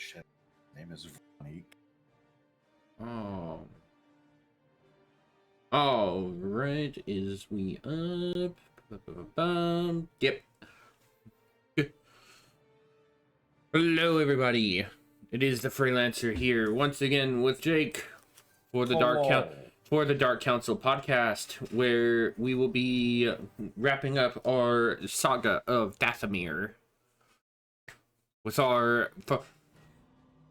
shit. His name is Vonique. Oh. All right, is we up? Yep. Hello, everybody. It is the Freelancer here once again with Jake for the Dark Council podcast, where we will be wrapping up our saga of Dathomir.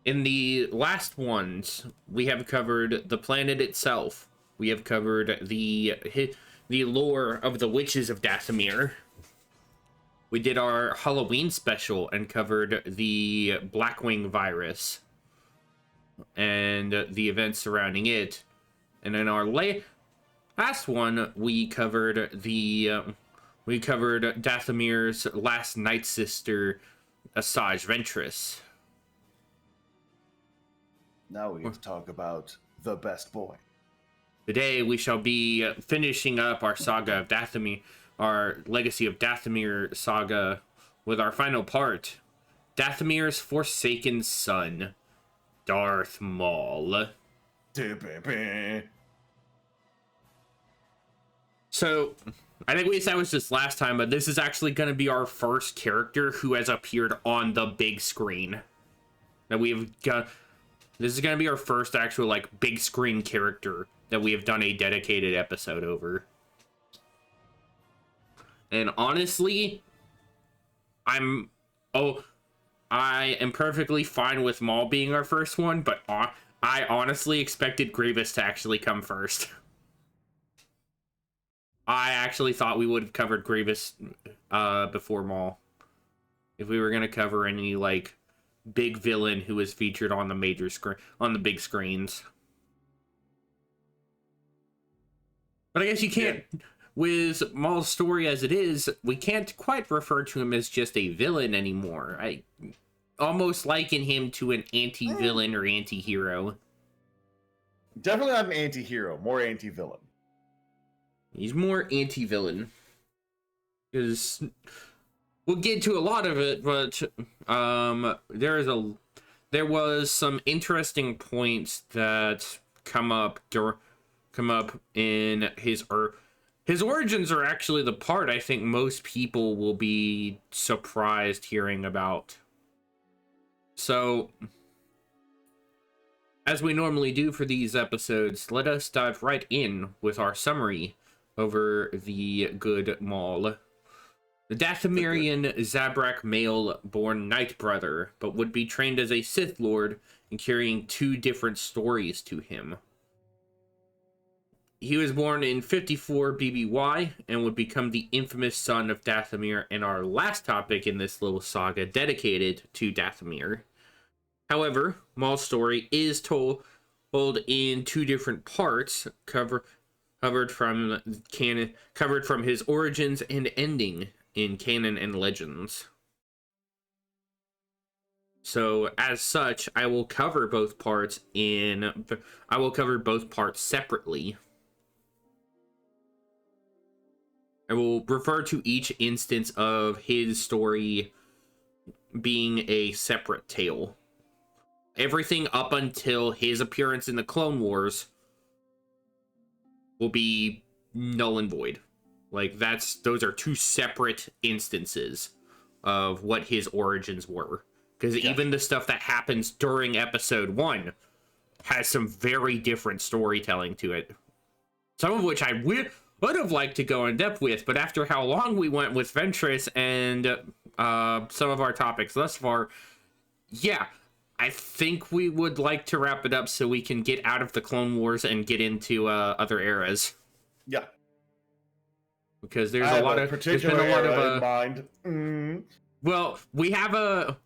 In the last ones, we have covered the planet itself. We have covered the lore of the witches of Dathomir. We did our Halloween special and covered the Blackwing virus and the events surrounding it. And in our last one, we covered Dathomir's last night sister, Asajj Ventress. Now we get to talk about the best boy. Today we shall be finishing up our saga of Dathomir, our Legacy of Dathomir saga, with our final part, Dathomir's forsaken son, Darth Maul. So, I think we established this last time, but this is actually going to be our first character who has appeared on the big screen. That we've got. This is going to be our first actual, like, big screen character that we have done a dedicated episode over. And honestly, I am perfectly fine with Maul being our first one, but I honestly expected Grievous to actually come first. I actually thought we would have covered Grievous before Maul. If we were going to cover any, like, big villain who was featured on the major screen, on the big screens. But I guess you can't, with Maul's story as it is, we can't quite refer to him as just a villain anymore. I almost liken him to an anti-villain or anti-hero. Definitely not an anti-hero, more anti-villain. He's more anti-villain. Because we'll get to a lot of it, but there was some interesting points that come up in his origins are actually the part I think most people will be surprised hearing about. So, as we normally do for these episodes, let us dive right in with our summary over the good Maul. The Dathomirian Zabrak male born Night Brother, but would be trained as a Sith Lord and carrying two different stories to him. He was born in 54 BBY and would become the infamous son of Dathomir in our last topic in this little saga dedicated to Dathomir. However, Maul's story is told in two different parts, covered from his origins and ending in canon and legends. So, as such, I will cover both parts separately. I will refer to each instance of his story being a separate tale. Everything up until his appearance in the Clone Wars will be null and void. Like, those are two separate instances of what his origins were. Because even the stuff that happens during episode 1 has some very different storytelling to it. Some of which I would have liked to go in depth with, but after how long we went with Ventress and some of our topics thus far, yeah, I think we would like to wrap it up so we can get out of the Clone Wars and get into other eras. Yeah. Because there's been a lot of in mind. Well, we have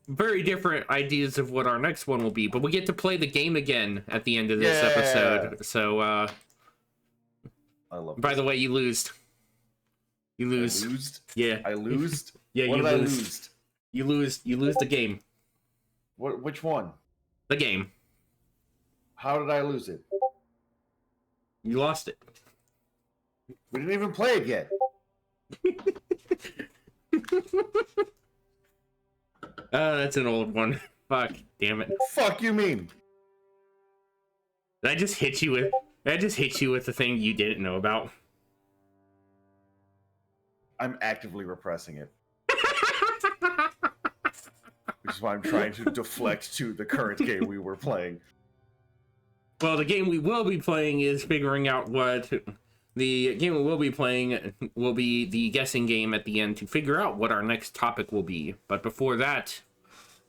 very different ideas of what our next one will be, but we get to play the game again at the end of this episode. So I love by the way, you lose. You lose. I losed? Yeah. I lose? Yeah, what you did lose. You lose the game. Which one? The game. How did I lose it? You lost it. We didn't even play it yet. That's an old one. Fuck, damn it. Fuck you mean? Did I just hit you with the thing you didn't know about? I'm actively repressing it. Which is why I'm trying to deflect to the current game we were playing. Well, the game we will be playing is figuring out what... The game we will be playing will be the guessing game at the end to figure out what our next topic will be. But before that,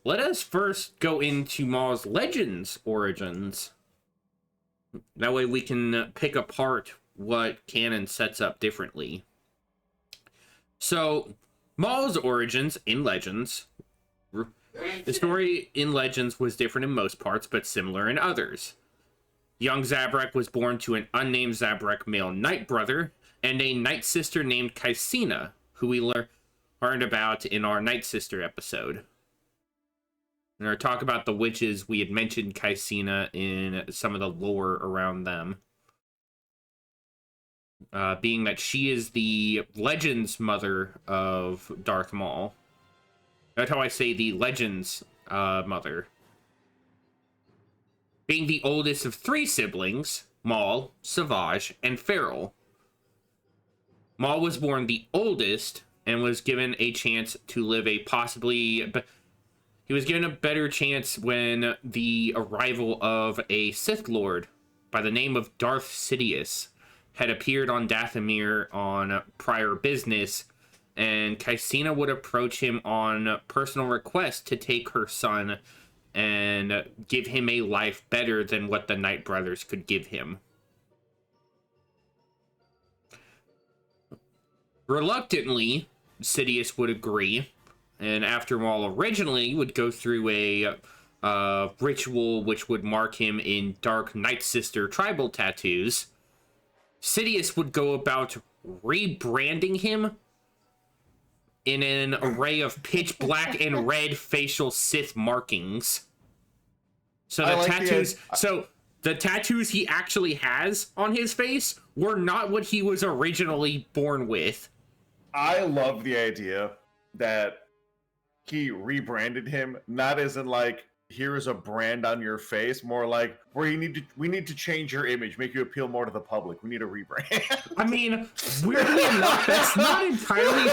let us first go into Maul's Legends origins. That way we can pick apart what canon sets up differently. So, Maul's origins in Legends... The story in Legends was different in most parts, but similar in others. Young Zabrak was born to an unnamed Zabrak male Night Brother and a Night Sister named Kaisina, who we learned about in our Night Sister episode. In our talk about the witches, we had mentioned Kaisina in some of the lore around them. Being that she is the Legends mother of Darth Maul. That's how I say the Legends mother. Being the oldest of 3 siblings, Maul, Savage, and Feral. Maul was born the oldest and was given a chance to live a possibly... He was given a better chance when the arrival of a Sith Lord by the name of Darth Sidious had appeared on Dathomir on prior business, and Kaisina would approach him on personal request to take her son and give him a life better than what the Night Brothers could give him. Reluctantly, Sidious would agree, and after Maul originally would go through a ritual which would mark him in dark Night Sister tribal tattoos, Sidious would go about rebranding him in an array of pitch black and red facial Sith markings. So the tattoos he actually has on his face were not what he was originally born with. I love the idea that he rebranded him, not as in like, here is a brand on your face, more like we need to change your image, make you appeal more to the public. We need a rebrand. I mean, weirdly enough, that's not entirely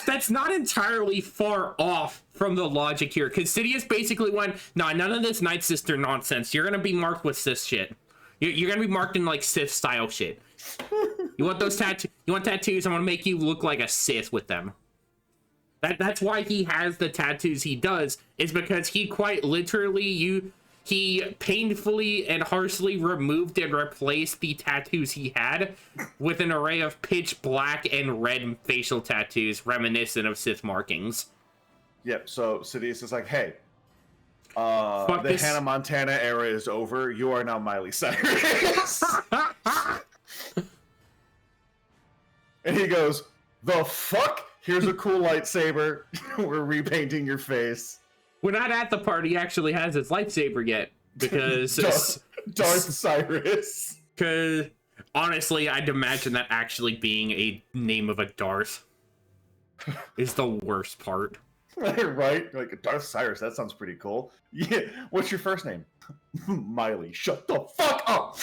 that's not entirely far off from the logic here. Because Sidious basically went, nah, none of this Night Sister nonsense. You're gonna be marked with Sith shit. You're gonna be marked in like Sith style shit. You want those tattoos? You want tattoos? I'm gonna make you look like a Sith with them. That's why he has the tattoos he does, is because he quite literally he painfully and harshly removed and replaced the tattoos he had with an array of pitch black and red facial tattoos reminiscent of Sith markings. Yep, so Sidious is like, hey, the Hannah Montana era is over. You are now Miley Cyrus. And he goes, the fuck? Here's a cool lightsaber. We're repainting your face. We're not at the part he actually has his lightsaber yet, because Darth Cyrus. Because honestly, I'd imagine that actually being a name of a Darth is the worst part. Right? Like Darth Cyrus, that sounds pretty cool. Yeah. What's your first name? Miley. Shut the fuck up.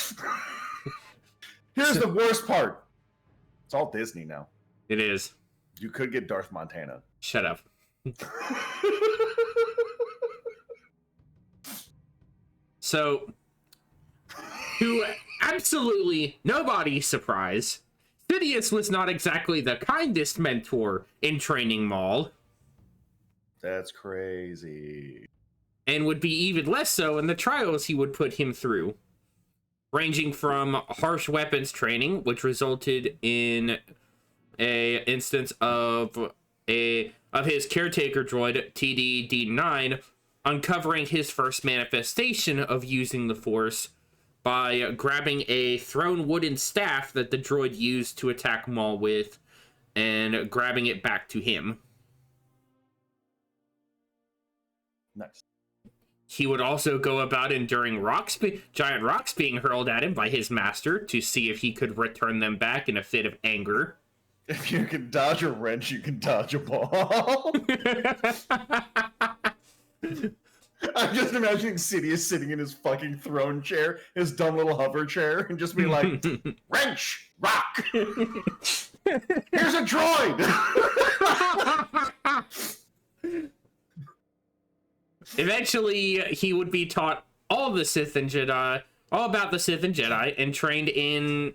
Here's the worst part. It's all Disney now. It is. You could get Darth Montana. Shut up. So, to absolutely nobody's surprise, Sidious was not exactly the kindest mentor in training Maul. That's crazy. And would be even less so in the trials he would put him through, ranging from harsh weapons training, which resulted in a instance of his caretaker droid TD-D9 uncovering his first manifestation of using the Force by grabbing a thrown wooden staff that the droid used to attack Maul with and grabbing it back to him. Nice. He would also go about enduring giant rocks being hurled at him by his master to see if he could return them back in a fit of anger. If you can dodge a wrench, you can dodge a ball. I'm just imagining Sidious sitting in his fucking throne chair, his dumb little hover chair, and just be like, wrench, rock. Here's a droid. Eventually, he would be taught all about the Sith and Jedi, and trained in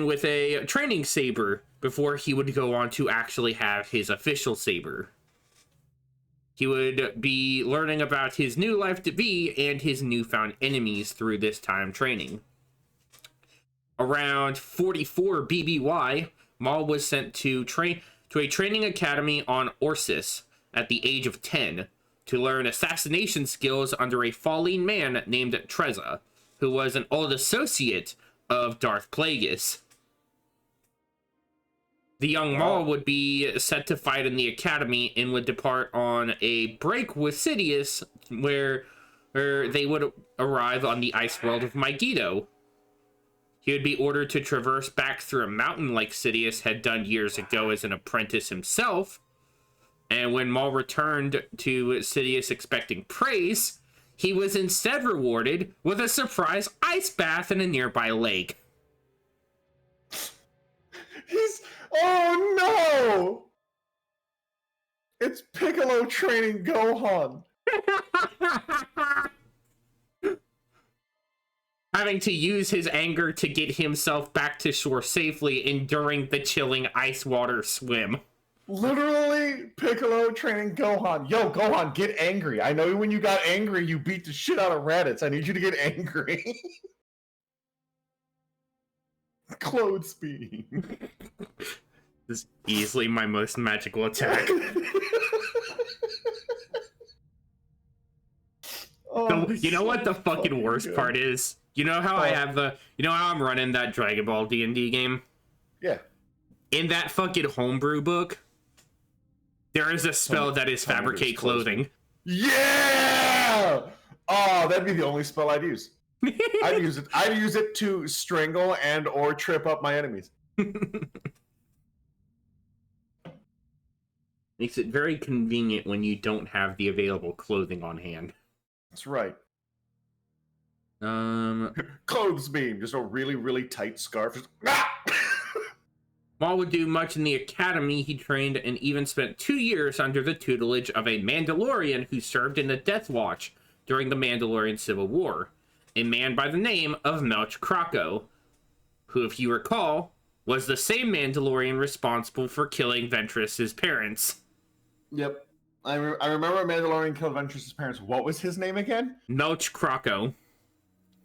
with a training saber before he would go on to actually have his official saber. He would be learning about his new life to be and his newfound enemies through this time training. Around 44 BBY, Maul was sent to a training academy on Orsis at the age of 10 to learn assassination skills under a fallen man named Trezza, who was an old associate of Darth Plagueis. The young Maul would be set to fight in the academy and would depart on a break with Sidious, where they would arrive on the ice world of Megiddo. He would be ordered to traverse back through a mountain like Sidious had done years ago as an apprentice himself. And when Maul returned to Sidious expecting praise, he was instead rewarded with a surprise ice bath in a nearby lake. Oh no! It's Piccolo training Gohan. Having to use his anger to get himself back to shore safely, enduring the chilling ice water swim. Literally, Piccolo training Gohan. Yo, Gohan, get angry. I know when you got angry, you beat the shit out of Raditz. I need you to get angry. Clothes beam. This is easily my most magical attack. Oh, you know what the fucking worst good. part is? You know how you know how I'm running that Dragon Ball D&D game? Yeah. In that fucking homebrew book, there is a spell that is fabricate clothing. Yeah! Oh, that'd be the only spell I'd use. I'd use it to strangle and or trip up my enemies. Makes it very convenient when you don't have the available clothing on hand. That's right. Clothes beam, just a really, really tight scarf. Maul would do much in the academy. He trained and even spent 2 years under the tutelage of a Mandalorian who served in the Death Watch during the Mandalorian Civil War, a man by the name of Melch Krako, who, if you recall, was the same Mandalorian responsible for killing Ventress's parents. Yep. I remember Mandalorian killed Ventress's parents. What was his name again? Melch Krako.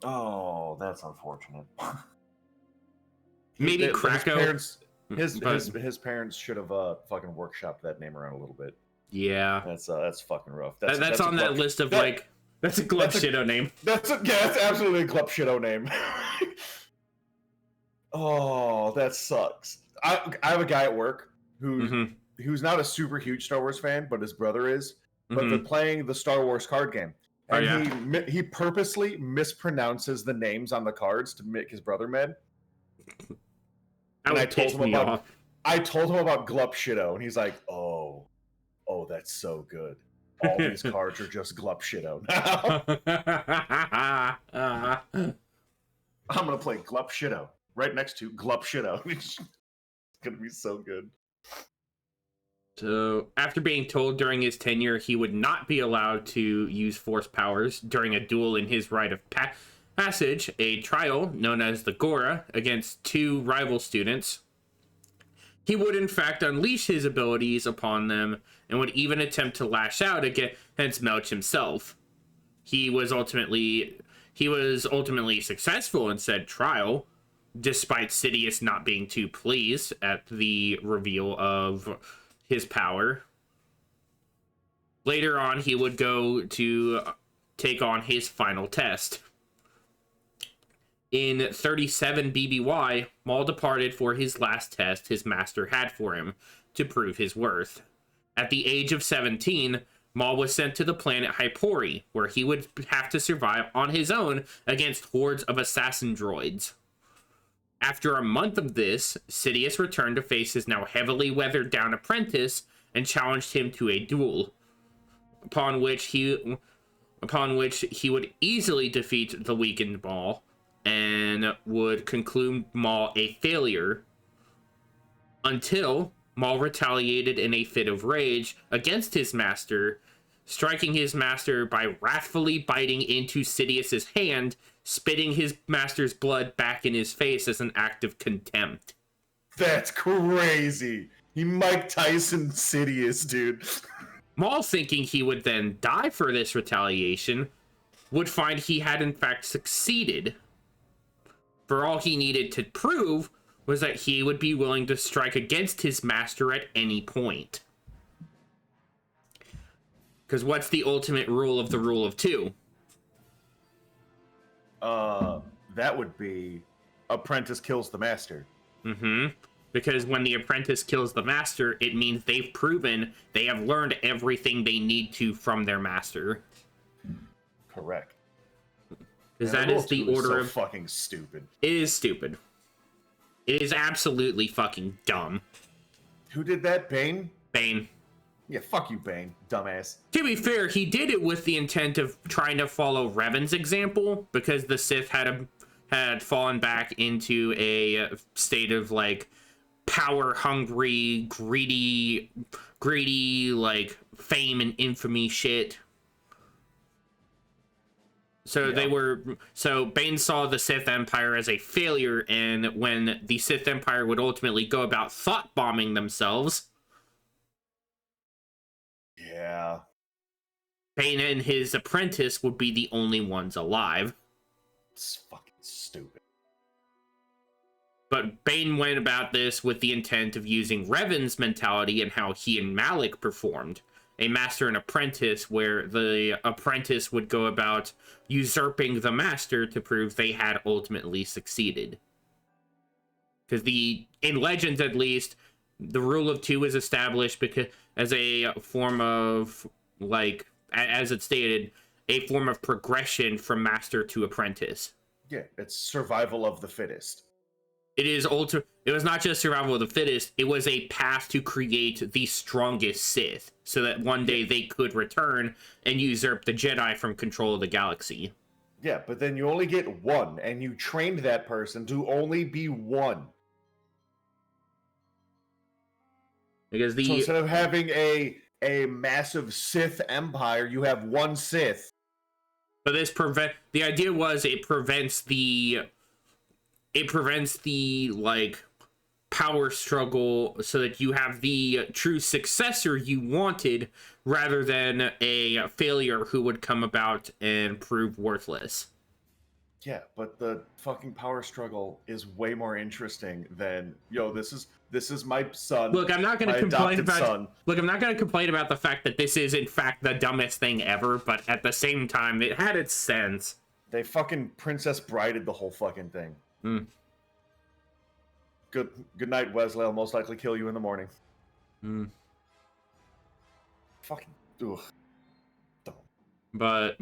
Oh, that's unfortunate. Maybe Krako. His parents should have fucking workshopped that name around a little bit. Yeah. That's fucking rough. That's on that list of that's a Glup Shido name. That's absolutely a Glup Shido name. Oh, that sucks. I have a guy at work who's not a super huge Star Wars fan, but his brother is. But they're playing the Star Wars card game. And he purposely mispronounces the names on the cards to make his brother mad. And I told him about Glup Shido, and he's like, "Oh, that's so good. All these cards are just Glup Shido now." I'm gonna play Glup Shido right next to Glup Shido. It's gonna be so good. So, after being told during his tenure he would not be allowed to use Force powers during a duel in his rite of passage, a trial known as the Gora, against 2 rival students, he would in fact unleash his abilities upon them and would even attempt to lash out against Melch himself. He was ultimately successful in said trial, despite Sidious not being too pleased at the reveal of his power. Later on, he would go to take on his final test. In 37 BBY, Maul departed for his last test his master had for him to prove his worth. At the age of 17, Maul was sent to the planet Hypori, where he would have to survive on his own against hordes of assassin droids. After a month of this, Sidious returned to face his now heavily weathered down apprentice and challenged him to a duel, upon which he would easily defeat the weakened Maul and would conclude Maul a failure, until Maul retaliated in a fit of rage against his master, striking his master by wrathfully biting into Sidious's hand, spitting his master's blood back in his face as an act of contempt. That's crazy. He Mike Tyson Sidious, dude. Maul, thinking he would then die for this retaliation, would find he had in fact succeeded. For all he needed to prove was that he would be willing to strike against his master at any point. Because what's the ultimate rule of the rule of two? That would be apprentice kills the master. Mm-hmm. Because when the apprentice kills the master, it means they've proven they have learned everything they need to from their master. Correct. Because that is the order of... fucking stupid. It is stupid. It is absolutely fucking dumb. Who did that, Bane? Bane. Yeah, fuck you, Bane. Dumbass. To be fair, he did it with the intent of trying to follow Revan's example, because the Sith had fallen back into a state of, like, power-hungry, greedy, like, fame and infamy shit. So yeah. So Bane saw the Sith Empire as a failure, and when the Sith Empire would ultimately go about thought bombing themselves, yeah, Bane and his apprentice would be the only ones alive. It's fucking stupid. But Bane went about this with the intent of using Revan's mentality and how he and Malik performed. A master and apprentice, where the apprentice would go about usurping the master to prove they had ultimately succeeded. Because in Legends at least, the rule of two is established because as a form of, like, as it stated, a form of progression from master to apprentice. Yeah, it's survival of the fittest. It was not just survival of the fittest, it was a path to create the strongest Sith, so that one day they could return and usurp the Jedi from control of the galaxy. Yeah, but then you only get one, and you trained that person to only be one. Because so instead of having a massive Sith empire, you have one Sith. But the idea was it prevents the like power struggle, so that you have the true successor you wanted rather than a failure who would come about and prove worthless. Yeah, but the fucking power struggle is way more interesting than, yo, this is my son. Look, I'm not going to complain about the fact that this is in fact the dumbest thing ever, but at the same time it had its sense. They fucking Princess Brided the whole fucking thing. Mm. Good night, Wesley. I'll most likely kill you in the morning. Mm. Fucking ugh. But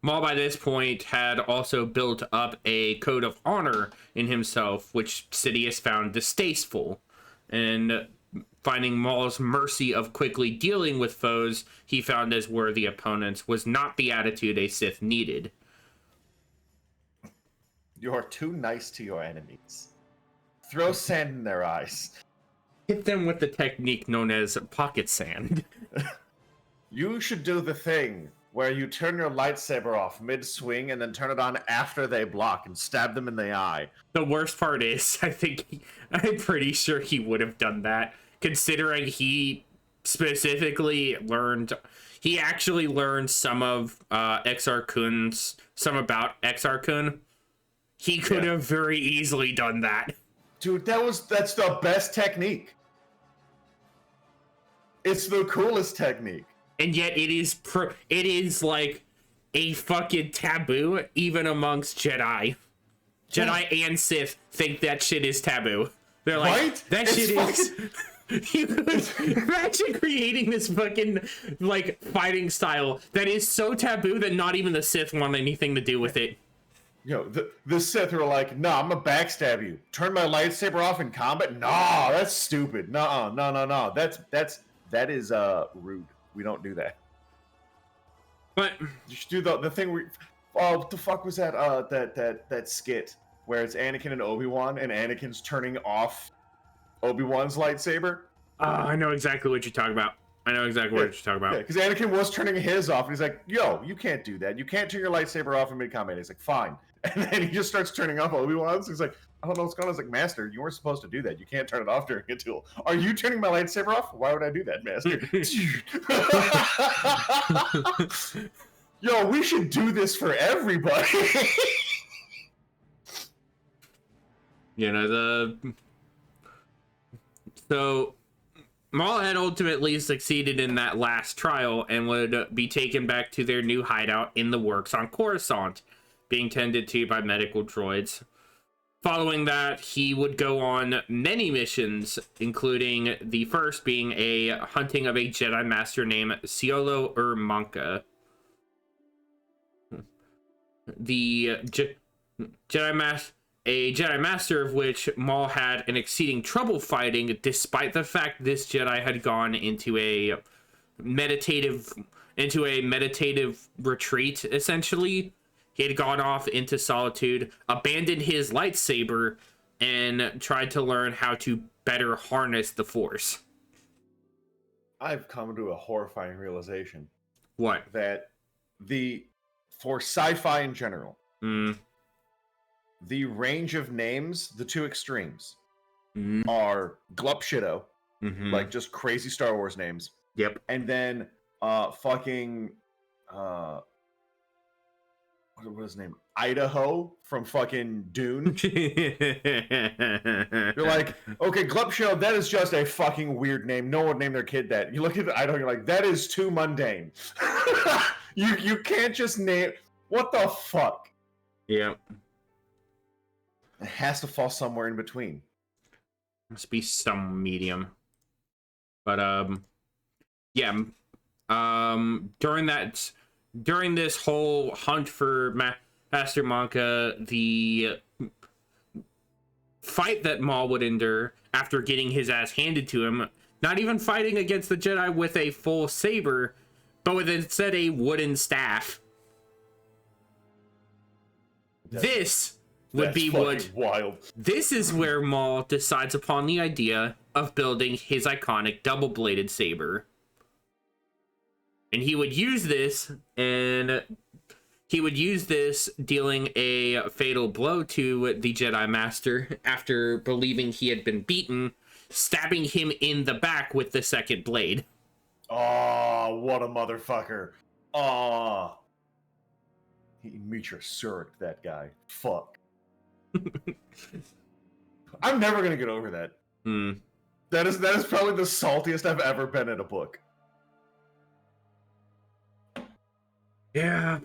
Maul by this point had also built up a code of honor in himself, which Sidious found distasteful. And finding Maul's mercy of quickly dealing with foes he found as worthy opponents was not the attitude a Sith needed. You are too nice to your enemies. Throw sand in their eyes. Hit them with the technique known as pocket sand. You should do the thing where you turn your lightsaber off mid-swing and then turn it on after they block and stab them in the eye. The worst part is, I'm pretty sure he would have done that, considering he specifically he actually learned some of Exar Kun's, some about Exar Kun. He could have very easily done that. Dude, that's the best technique. It's the coolest technique. And yet it is like a fucking taboo even amongst Jedi. Jedi and Sith think that shit is taboo. They're like, right? That shit is... You could imagine creating this fucking, like, fighting style that is so taboo that not even the Sith want anything to do with it. the Sith are like, no, I'm gonna backstab you. Turn my lightsaber off in combat? Nah, that's stupid. No. That is rude. We don't do that. But You should do the thing where, oh, what the fuck was that? That skit where it's Anakin and Obi-Wan, and Anakin's turning off Obi-Wan's lightsaber. I know exactly what you're talking about. What you're talking about. Yeah, because Anakin was turning his off, and he's like, yo, you can't do that. You can't turn your lightsaber off in mid-combat. He's like, fine. And then he just starts turning off Obi-Wan's. He's like, I don't know what's going on. I was like, Master, you weren't supposed to do that. You can't turn it off during a duel. Are you turning my lightsaber off? Why would I do that, Master? Yo, we should do this for everybody. So Maul had ultimately succeeded in that last trial and would be taken back to their new hideout in the works on Coruscant, being tended to by medical droids. Following that, he would go on many missions, including the first being a hunting of a Jedi Master named Ciolo Manka. The Jedi Master of which Maul had an exceeding trouble fighting, despite the fact this Jedi had gone into a meditative retreat, essentially. He had gone off into solitude, abandoned his lightsaber, and tried to learn how to better harness the Force. I've come to a horrifying realization. What? That for sci-fi in general, the range of names, the two extremes, are Glup Shido, like just crazy Star Wars names. Yep. And then what was his name? Idaho from fucking Dune. You're like, okay, Glup Shido, that is just a fucking weird name. No one would name their kid that. You look at Idaho, you're like, that is too mundane. You can't just name. What the fuck? Yeah. It has to fall somewhere in between. Must be some medium. But yeah. During this whole hunt for Master Monka, the fight that Maul would endure after getting his ass handed to him, not even fighting against the Jedi with a full saber, but with instead a wooden staff. This is where Maul decides upon the idea of building his iconic double-bladed saber. And he would use this, dealing a fatal blow to the Jedi Master after believing he had been beaten, stabbing him in the back with the second blade. Oh, what a motherfucker. Oh. He Mitra Surik, that guy. Fuck. I'm never gonna get over that. That is probably the saltiest I've ever been in a book. Yeah.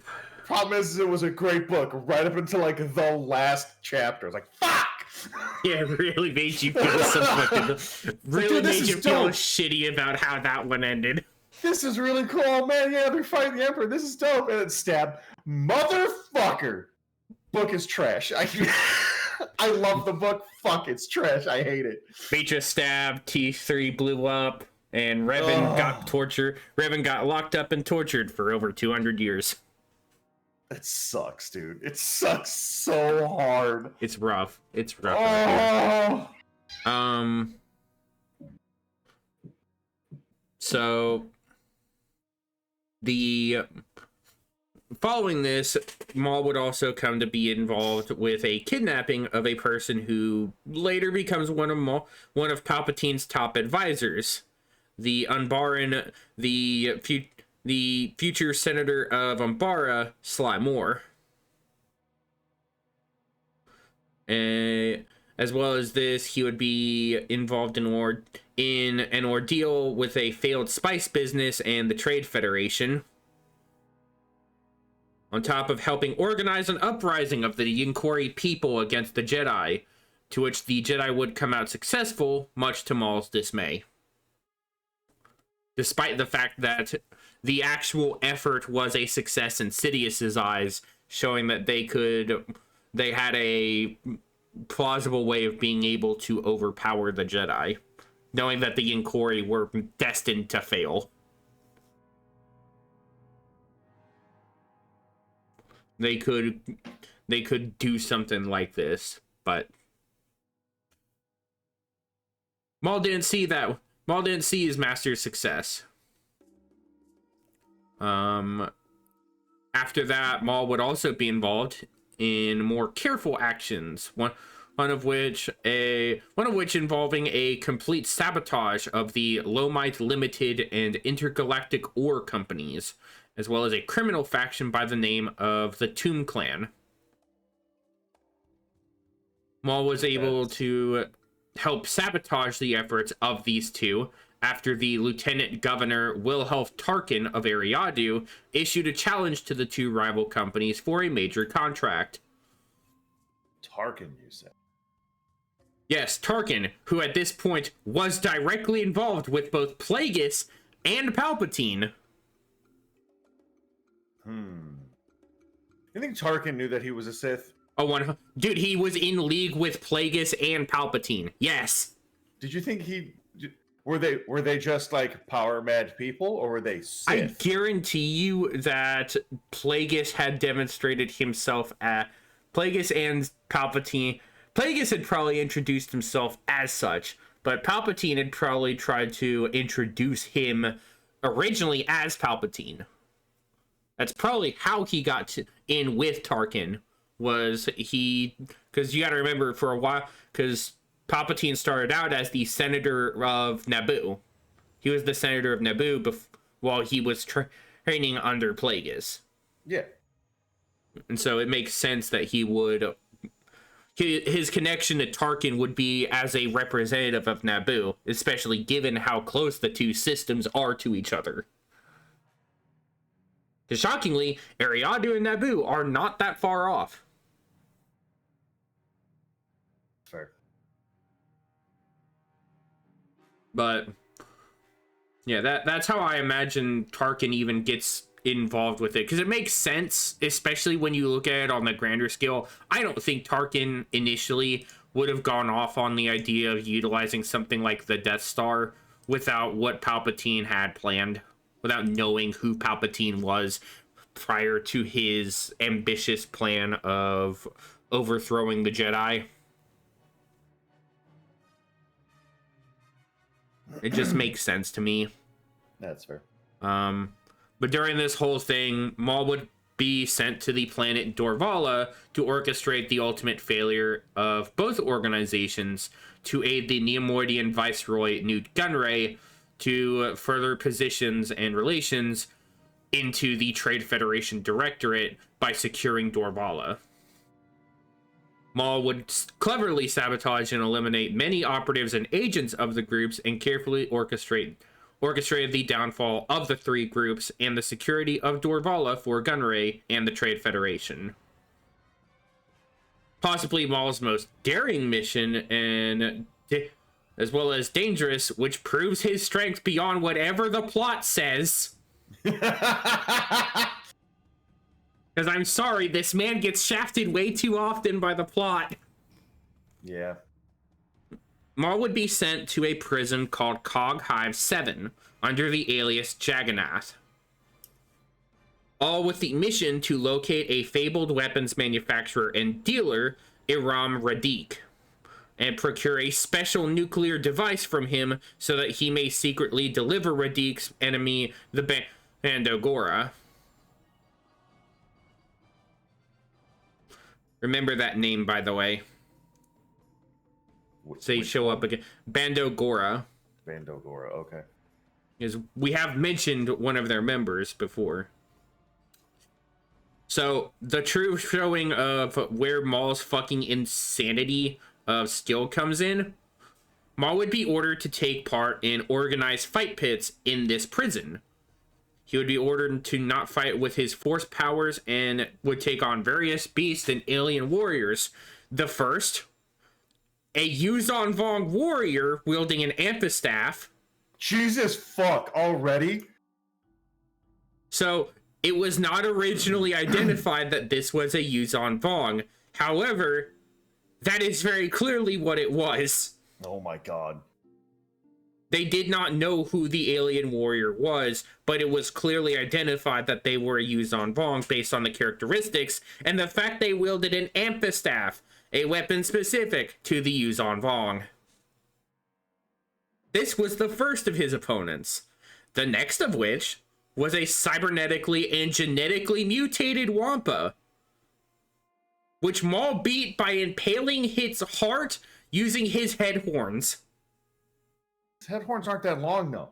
Problem is, it was a great book right up until like the last chapter. I was like, fuck! Yeah, it really made you feel so fucking... Really made you feel shitty about how that one ended. This is really cool, man. Yeah, they're fighting the Emperor. This is dope. And it's stab. Motherfucker! Book is trash. I love the book. Fuck, it's trash. I hate it. Mitra stabbed, T3 blew up, and Revan got tortured. Revan got locked up and tortured for over 200 years. It sucks, dude. It sucks so hard. It's rough. It's rough. So the following this, Maul would also come to be involved with a kidnapping of a person who later becomes one of Palpatine's top advisors, the Umbaran, the future senator of Umbara, Sly Moore. As well as this, he would be involved in an ordeal with a failed spice business and the Trade Federation, on top of helping organize an uprising of the Yinkori people against the Jedi, to which the Jedi would come out successful, much to Maul's dismay. Despite the fact that the actual effort was a success in Sidious's eyes, showing that they could they had a plausible way of being able to overpower the Jedi, knowing that the Yinkori were destined to fail. They could do something like this, but Maul didn't see that. Maul didn't see his master's success. After that, Maul would also be involved in more careful actions. One of which involving a complete sabotage of the Lomite Limited and Intergalactic Ore companies, as well as a criminal faction by the name of the Tomb Clan. Maul was able to help sabotage the efforts of these two after the Lieutenant Governor Wilhelm Tarkin of Eriadu issued a challenge to the two rival companies for a major contract. Tarkin, you said? Yes, Tarkin, who at this point was directly involved with both Plagueis and Palpatine. You think Tarkin knew that he was a Sith? Dude, he was in league with Plagueis and Palpatine. Yes. Did you think were they just like power mad people, or were they Sith? I guarantee you that Plagueis had demonstrated himself at Plagueis and Palpatine. Plagueis had probably introduced himself as such, but Palpatine had probably tried to introduce him originally as Palpatine. That's probably how he got in with Tarkin. Because you got to remember, for a while, because Palpatine started out as the senator of Naboo. He was the senator of Naboo while he was training under Plagueis. Yeah. And so it makes sense that his connection to Tarkin would be as a representative of Naboo, especially given how close the two systems are to each other. Because shockingly, Eriadu and Naboo are not that far off. Fair. But yeah, that's how I imagine Tarkin even gets involved with it, because it makes sense, especially when you look at it on the grander scale. I don't think Tarkin initially would have gone off on the idea of utilizing something like the Death Star without what Palpatine had planned, without knowing who Palpatine was prior to his ambitious plan of overthrowing the Jedi. It just makes sense to me. That's fair. But during this whole thing, Maul would be sent to the planet Dorvala to orchestrate the ultimate failure of both organizations to aid the Neimoidian Viceroy Newt Gunray to further positions and relations into the Trade Federation Directorate by securing Dorvala. Maul would cleverly sabotage and eliminate many operatives and agents of the groups and carefully orchestrated the downfall of the three groups and the security of Dorvala for Gunray and the Trade Federation. Possibly Maul's most daring mission, and as well as dangerous, which proves his strength beyond whatever the plot says. Because I'm sorry, this man gets shafted way too often by the plot. Yeah. Maul would be sent to a prison called Cog Hive 7 under the alias Jagannath, all with the mission to locate a fabled weapons manufacturer and dealer, Iram Radiq, and procure a special nuclear device from him so that he may secretly deliver Radiq's enemy, the Bando Gora. Remember that name, by the way. They show up again. Bando Gora. Bando Gora, okay. Is we have mentioned one of their members before. So the true showing of where Maul's fucking insanity of skill comes in, Maul would be ordered to take part in organized fight pits in this prison. He would be ordered to not fight with his force powers and would take on various beasts and alien warriors. The first, a Yuzon Vong warrior wielding an amphistaff. Jesus fuck, already? So, it was not originally identified that this was a Yuzon Vong. However, that is very clearly what it was. Oh my god. They did not know who the alien warrior was, but it was clearly identified that they were a Yuzon Vong based on the characteristics and the fact they wielded an amphistaff, a weapon specific to the Yuzon Vong. This was the first of his opponents, the next of which was a cybernetically and genetically mutated Wampa, which Maul beat by impaling its heart using his head horns. His head horns aren't that long, though.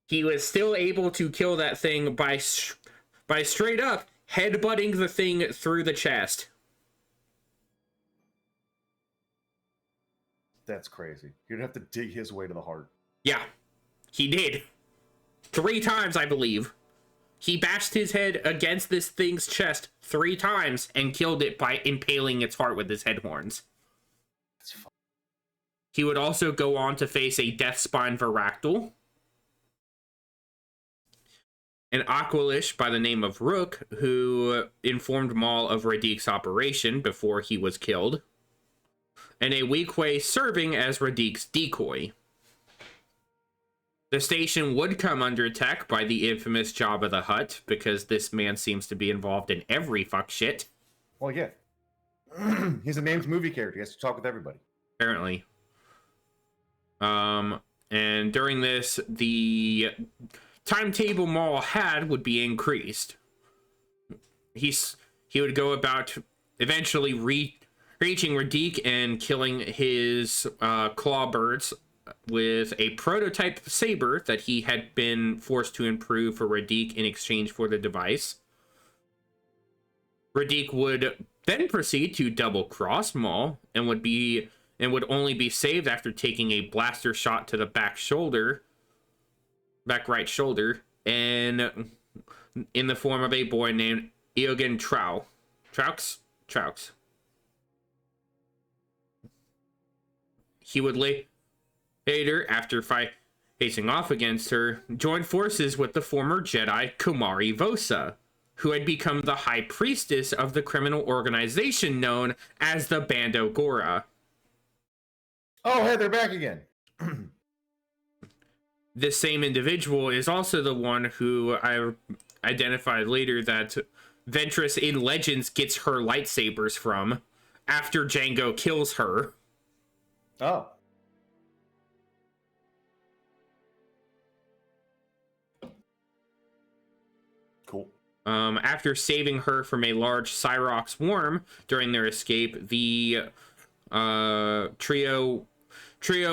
He was still able to kill that thing by straight up headbutting the thing through the chest. That's crazy. You'd have to dig his way to the heart. Yeah, he did. 3 times, I believe. He bashed his head against this thing's chest 3 times and killed it by impaling its heart with his head horns. That's fun. He would also go on to face a Death Spine Varactyl, an Aqualish by the name of Rook, who informed Maul of Radik's operation before he was killed, and a Weequay serving as Radik's decoy. The station would come under attack by the infamous Jabba the Hutt, because this man seems to be involved in every fuck shit. Well, yeah. He's a named movie character. He has to talk with everybody. Apparently. And during this, the timetable Maul had would be increased. He would go about eventually reaching Radik and killing his clawbirds with a prototype saber that he had been forced to improve for Radik in exchange for the device. Radik would then proceed to double cross Maul and would only be saved after taking a blaster shot to the back right shoulder, and in the form of a boy named Eogan Traux. He would later, after facing off against her, join forces with the former Jedi Kumari Vosa, who had become the high priestess of the criminal organization known as the Bando Gora. Oh, hey, they're back again. This same individual is also the one who I identified later that Ventress in Legends gets her lightsabers from after Jango kills her. Oh. Cool. After saving her from a large Cyrox worm during their escape, the trio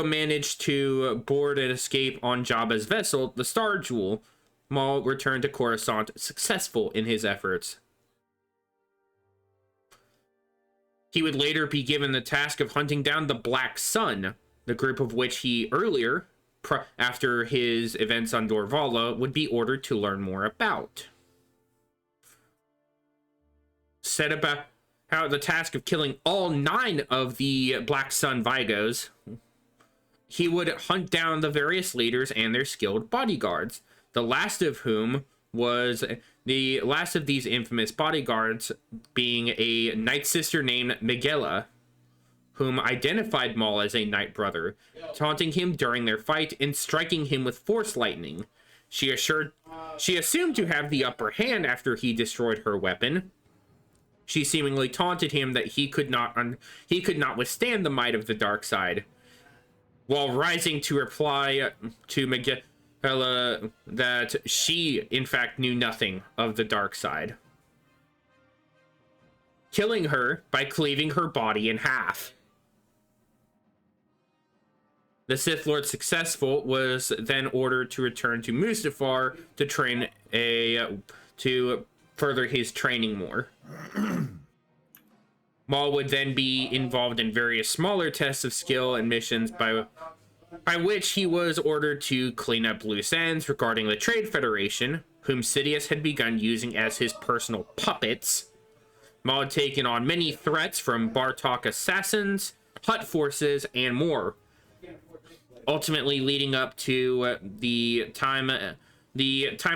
managed to board and escape on Jabba's vessel, the Star Jewel. Maul returned to Coruscant successful in his efforts. He would later be given the task of hunting down the Black Sun, the group of which he earlier, after his events on Dorvala, would be ordered to learn more about. Set about how the task of killing all 9 of the Black Sun Vigos, he would hunt down the various leaders and their skilled bodyguards, the last of whom was the last of these infamous bodyguards being a Night Sister named Miguela, whom identified Maul as a Night Brother, taunting him during their fight and striking him with Force Lightning. She assumed to have the upper hand after he destroyed her weapon. She seemingly taunted him that he could not withstand the might of the dark side, while rising to reply to Miguela that she, in fact, knew nothing of the dark side, killing her by cleaving her body in half. The Sith Lord successful was then ordered to return to Mustafar to train to further his training more. Maul would then be involved in various smaller tests of skill and missions by which he was ordered to clean up loose ends regarding the Trade Federation, whom Sidious had begun using as his personal puppets. Maul had taken on many threats from Bartok assassins, Hutt forces, and more, ultimately leading up to the time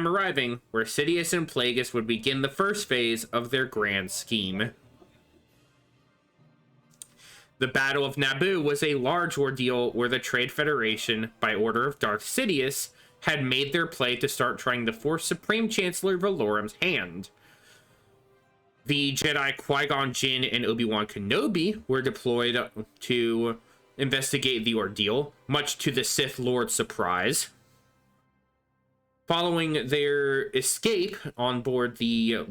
arriving where Sidious and Plagueis would begin the first phase of their grand scheme. The Battle of Naboo was a large ordeal where the Trade Federation, by order of Darth Sidious, had made their play to start trying to force Supreme Chancellor Valorum's hand. The Jedi Qui-Gon Jinn and Obi-Wan Kenobi were deployed to investigate the ordeal, much to the Sith Lord's surprise. Following their escape on board the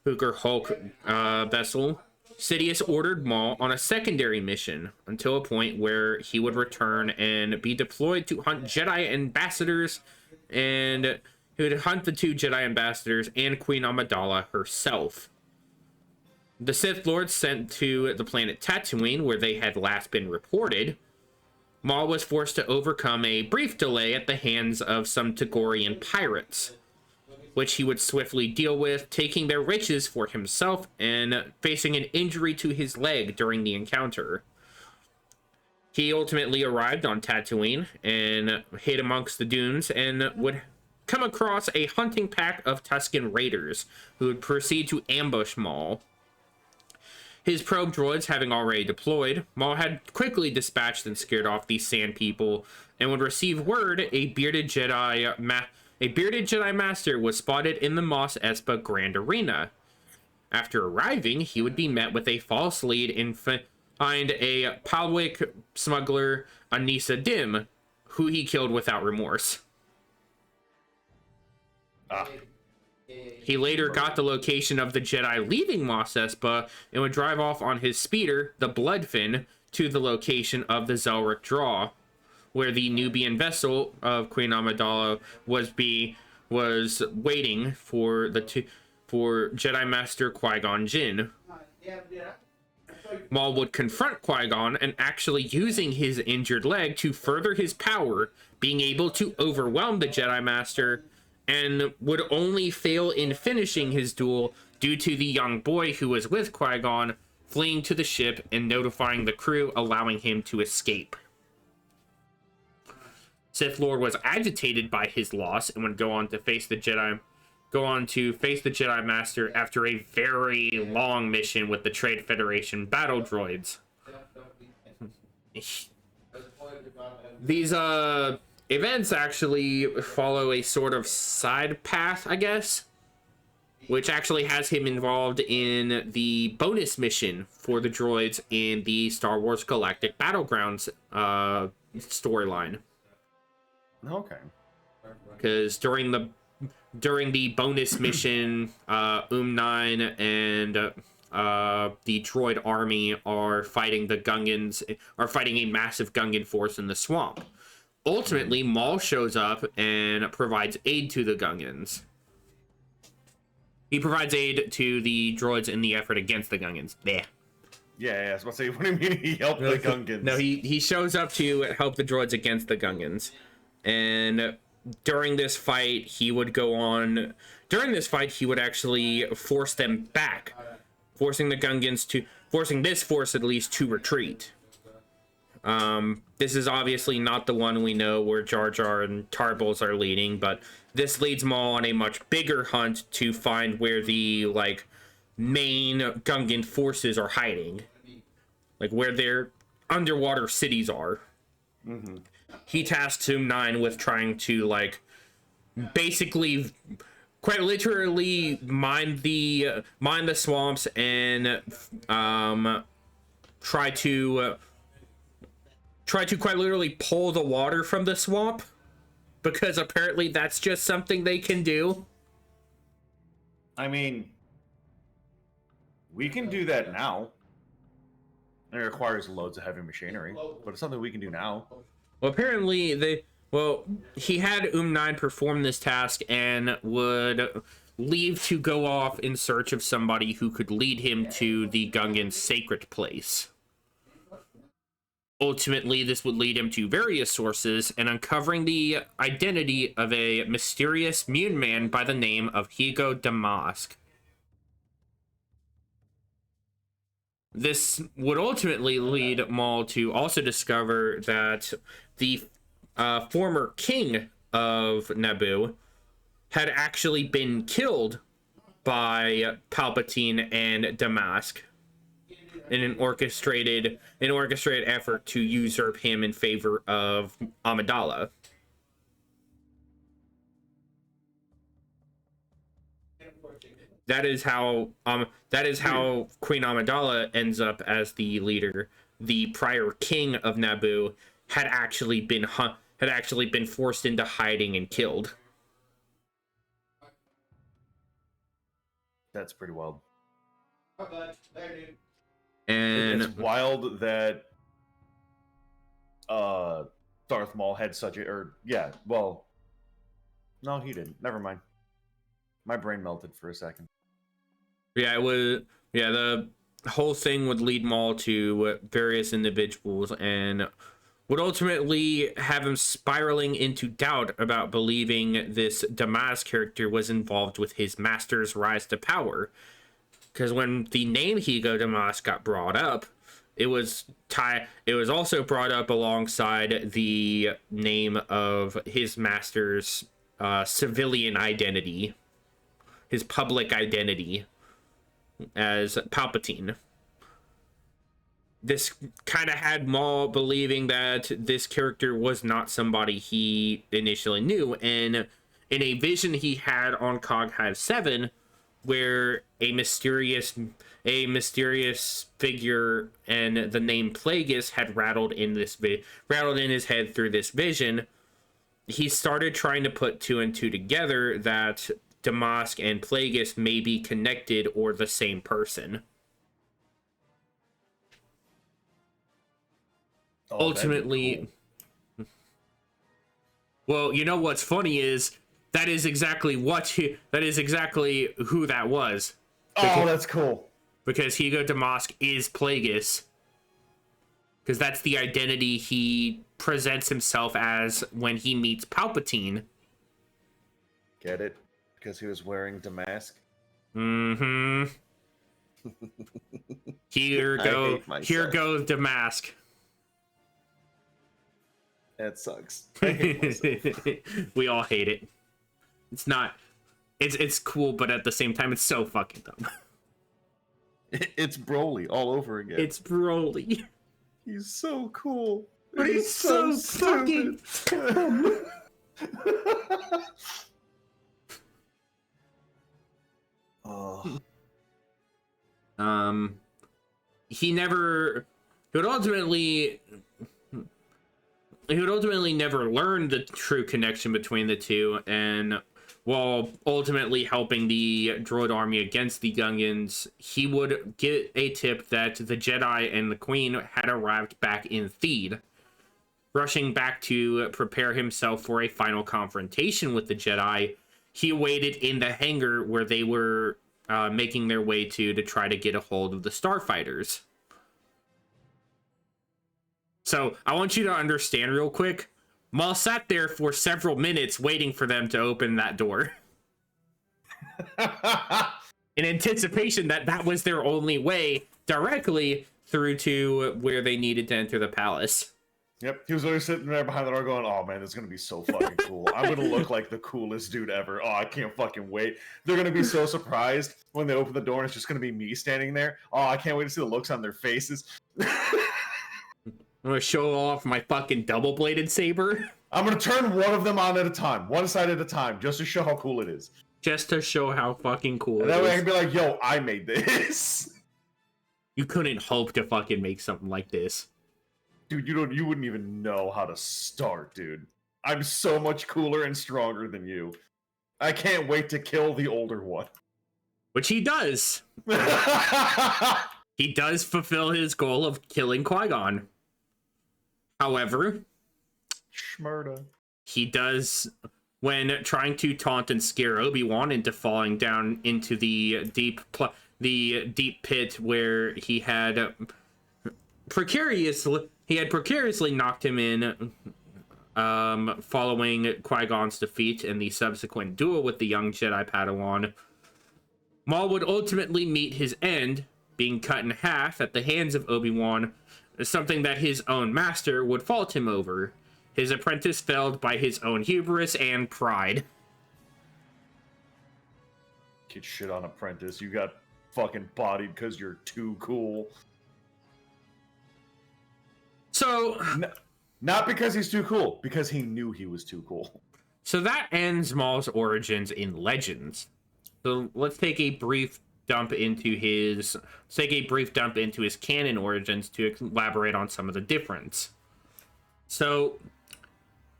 Hooker Hulk vessel, Sidious ordered Maul on a secondary mission until a point where he would return and be deployed to hunt Jedi ambassadors, and he would hunt the 2 Jedi ambassadors and Queen Amidala herself. The Sith Lord sent to the planet Tatooine, where they had last been reported. Maul was forced to overcome a brief delay at the hands of some Togorian pirates, which he would swiftly deal with, taking their riches for himself and facing an injury to his leg during the encounter. He ultimately arrived on Tatooine and hid amongst the dunes and would come across a hunting pack of Tusken raiders who would proceed to ambush Maul. His probe droids having already deployed, Maul had quickly dispatched and scared off these sand people and would receive word a bearded Jedi Master was spotted in the Mos Espa Grand Arena. After arriving, he would be met with a false lead and find a Palwick smuggler, Anissa Dim, who he killed without remorse. He later got the location of the Jedi leaving Mos Espa and would drive off on his speeder, the Bloodfin, to the location of the Zelric Draw, where the Nubian vessel of Queen Amidala was waiting for Jedi Master Qui-Gon Jinn. Maul would confront Qui-Gon and actually using his injured leg to further his power, being able to overwhelm the Jedi Master, and would only fail in finishing his duel due to the young boy who was with Qui-Gon fleeing to the ship and notifying the crew, allowing him to escape. Sith Lord was agitated by his loss and would go on to face the Jedi Master after a very long mission with the Trade Federation battle droids. These events actually follow a sort of side path, I guess, which actually has him involved in the bonus mission for the droids in the Star Wars Galactic Battlegrounds storyline. Okay. Because during the bonus mission, 9 and the droid army are fighting a massive Gungan force in the swamp. Ultimately, Maul shows up and provides aid to the Gungans. He provides aid to the droids in the effort against the Gungans. Blech. Yeah, I was about to say, what do you mean he helped the Gungans? No, he shows up to help the droids against the Gungans. And during this fight, he would actually force them back, forcing this force at least to retreat. This is obviously not the one we know where Jar Jar and Tarbles are leading, but this leads Maul on a much bigger hunt to find where the main Gungan forces are hiding, where their underwater cities are. Mm-hmm. He tasks 9 with trying to basically quite literally mine the swamps and try to quite literally pull the water from the swamp, because apparently that's just something they can do. I mean, we can do that now. It requires loads of heavy machinery, but it's something we can do now. Well, apparently he had 9 perform this task and would leave to go off in search of somebody who could lead him to the Gungan's sacred place. Ultimately, this would lead him to various sources and uncovering the identity of a mysterious mutant man by the name of Hugo Damask. This would ultimately lead Maul to also discover that the former king of Naboo had actually been killed by Palpatine and Damask. in an orchestrated effort to usurp him in favor of Amidala. That is how Queen Amidala ends up as the leader. The prior king of Naboo had actually been forced into hiding and killed. That's pretty wild. And it's wild that Darth Maul had such a no, he didn't. Never mind. My brain melted for a second. Yeah, it was. Yeah, the whole thing would lead Maul to various individuals and would ultimately have him spiraling into doubt about believing this Damas character was involved with his master's rise to power. Because when the name Hugo Damas got brought up, it was also brought up alongside the name of his master's civilian identity, his public identity as Palpatine. This kind of had Maul believing that this character was not somebody he initially knew, and in a vision he had on Cog Hive 7, where a mysterious figure and the name Plagueis had rattled in his head through this vision, he started trying to put two and two together that Damask and Plagueis may be connected or the same person. Ultimately, cool. Well, you know what's funny is that is exactly who that was. That's cool. Because Hugo Damask is Plagueis. Because that's the identity he presents himself as when he meets Palpatine. Get it? Because he was wearing Damask? Mm-hmm. Here goes Damask. That sucks. I hate myself. We all hate it. It's cool, but at the same time, it's so fucking dumb. It's Broly all over again. It's Broly. He's so cool. But he's so fucking dumb. Oh. He would ultimately never learn the true connection between the two, and while ultimately helping the droid army against the Gungans, he would get a tip that the Jedi and the Queen had arrived back in Theed. Rushing back to prepare himself for a final confrontation with the Jedi, he waited in the hangar where they were making their way to try to get a hold of the starfighters. So I want you to understand real quick, Maul sat there for several minutes waiting for them to open that door. In anticipation that was their only way directly through to where they needed to enter the palace. Yep, he was always sitting there behind the door going, oh man, this is going to be so fucking cool. I'm going to look like the coolest dude ever. Oh, I can't fucking wait. They're going to be so surprised when they open the door and it's just going to be me standing there. Oh, I can't wait to see the looks on their faces. I'm going to show off my fucking double-bladed saber. I'm going to turn one of them on at a time, one side at a time, just to show how cool it is. Just to show how fucking cool and it is. That way I can be like, yo, I made this. You couldn't hope to fucking make something like this. Dude, you wouldn't even know how to start, dude. I'm so much cooler and stronger than you. I can't wait to kill the older one. Which he does. He does fulfill his goal of killing Qui-Gon. However, Schmurda. He does, when trying to taunt and scare Obi-Wan into falling down into the deep pit where he had precariously knocked him in, following Qui-Gon's defeat and the subsequent duel with the young Jedi Padawan. Maul would ultimately meet his end, being cut in half at the hands of Obi-Wan, something that his own master would fault him over. His apprentice felled by his own hubris and pride. Get shit on apprentice. You got fucking bodied because you're too cool. So, not because he's too cool, because he knew he was too cool. So that ends Maul's origins in Legends. So let's take a brief dump into his canon origins to elaborate on some of the difference. So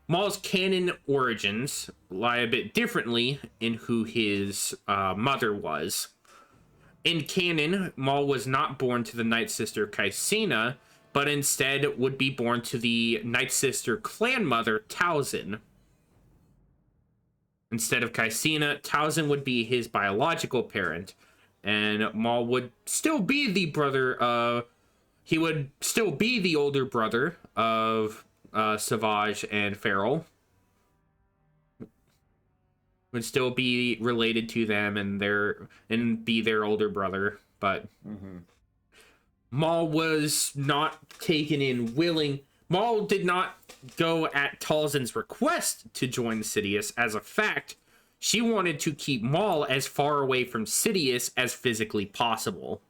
Maul's canon origins lie a bit differently in who his mother was. In canon, Maul was not born to the Night Sister Caecina, but instead would be born to the Night Sister clan mother Talzin. Instead of Caecina, Talzin would be his biological parent, and Maul would still be the he would still be the older brother of Savage and Feral. Would still be related to them and be their older brother, but Maul was not taken in willing. Maul did not go at Talzin's request to join Sidious. As a fact, she wanted to keep Maul as far away from Sidious as physically possible.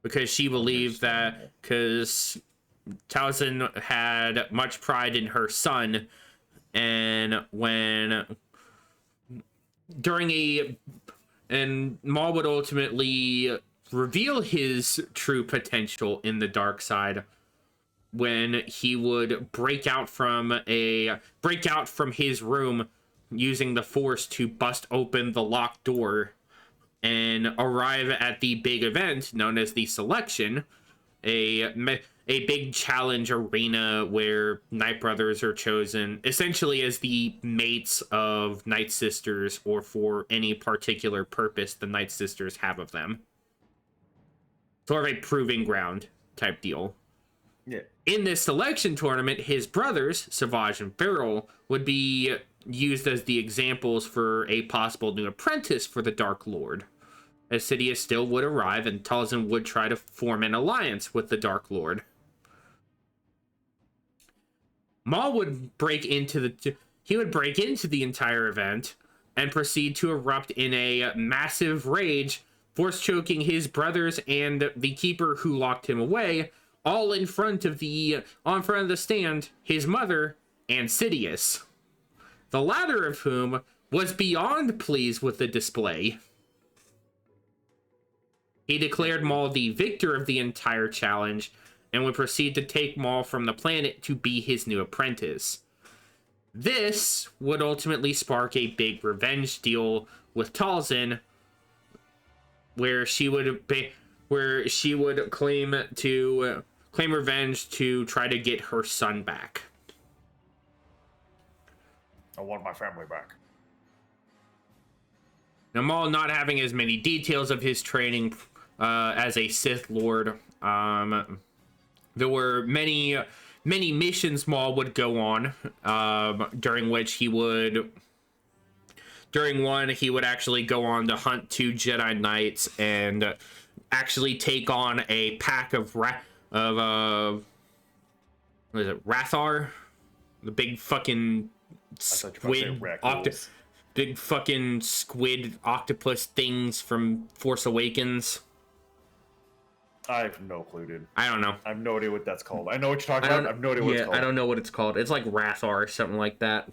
Because she believed that, because Talzin had much pride in her son, and Maul would ultimately reveal his true potential in the dark side when he would break out from his room using the Force to bust open the locked door and arrive at the big event known as the Selection, a big challenge arena where Night Brothers are chosen essentially as the mates of Night Sisters, or for any particular purpose the Night Sisters have of them. Sort of a proving ground type deal. Yeah. In this selection tournament, his brothers, Savage and Feral, would be used as the examples for a possible new apprentice for the Dark Lord, as Sidious still would arrive and Talzin would try to form an alliance with the Dark Lord. Maul would break into the entire event and proceed to erupt in a massive rage, force choking his brothers and the keeper who locked him away, all in front of the stand, his mother and Sidious, the latter of whom was beyond pleased with the display. He declared Maul the victor of the entire challenge and would proceed to take Maul from the planet to be his new apprentice. This would ultimately spark a big revenge deal with Talzin, where she would claim revenge to try to get her son back. I want my family back. Now, Maul not having as many details of his training as a Sith Lord, there were many missions Maul would go on, during which during one he would actually go on to hunt 2 Jedi Knights and actually take on a pack of what is it, Rathar? The big fucking squid big fucking squid octopus things from Force Awakens. I have no clue, dude. I don't know. I have no idea what that's called. I know what you're talking about. I have no idea what it's called. I don't know what it's called. It's like Rathar or something like that.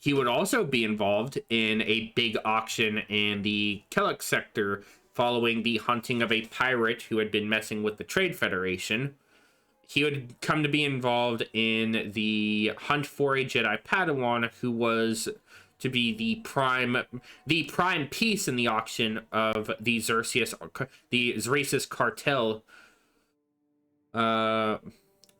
He would also be involved in a big auction in the Kellock sector following the hunting of a pirate who had been messing with the Trade Federation. He would come to be involved in the hunt for a Jedi Padawan who was to be the prime piece in the auction of the Zersis cartel.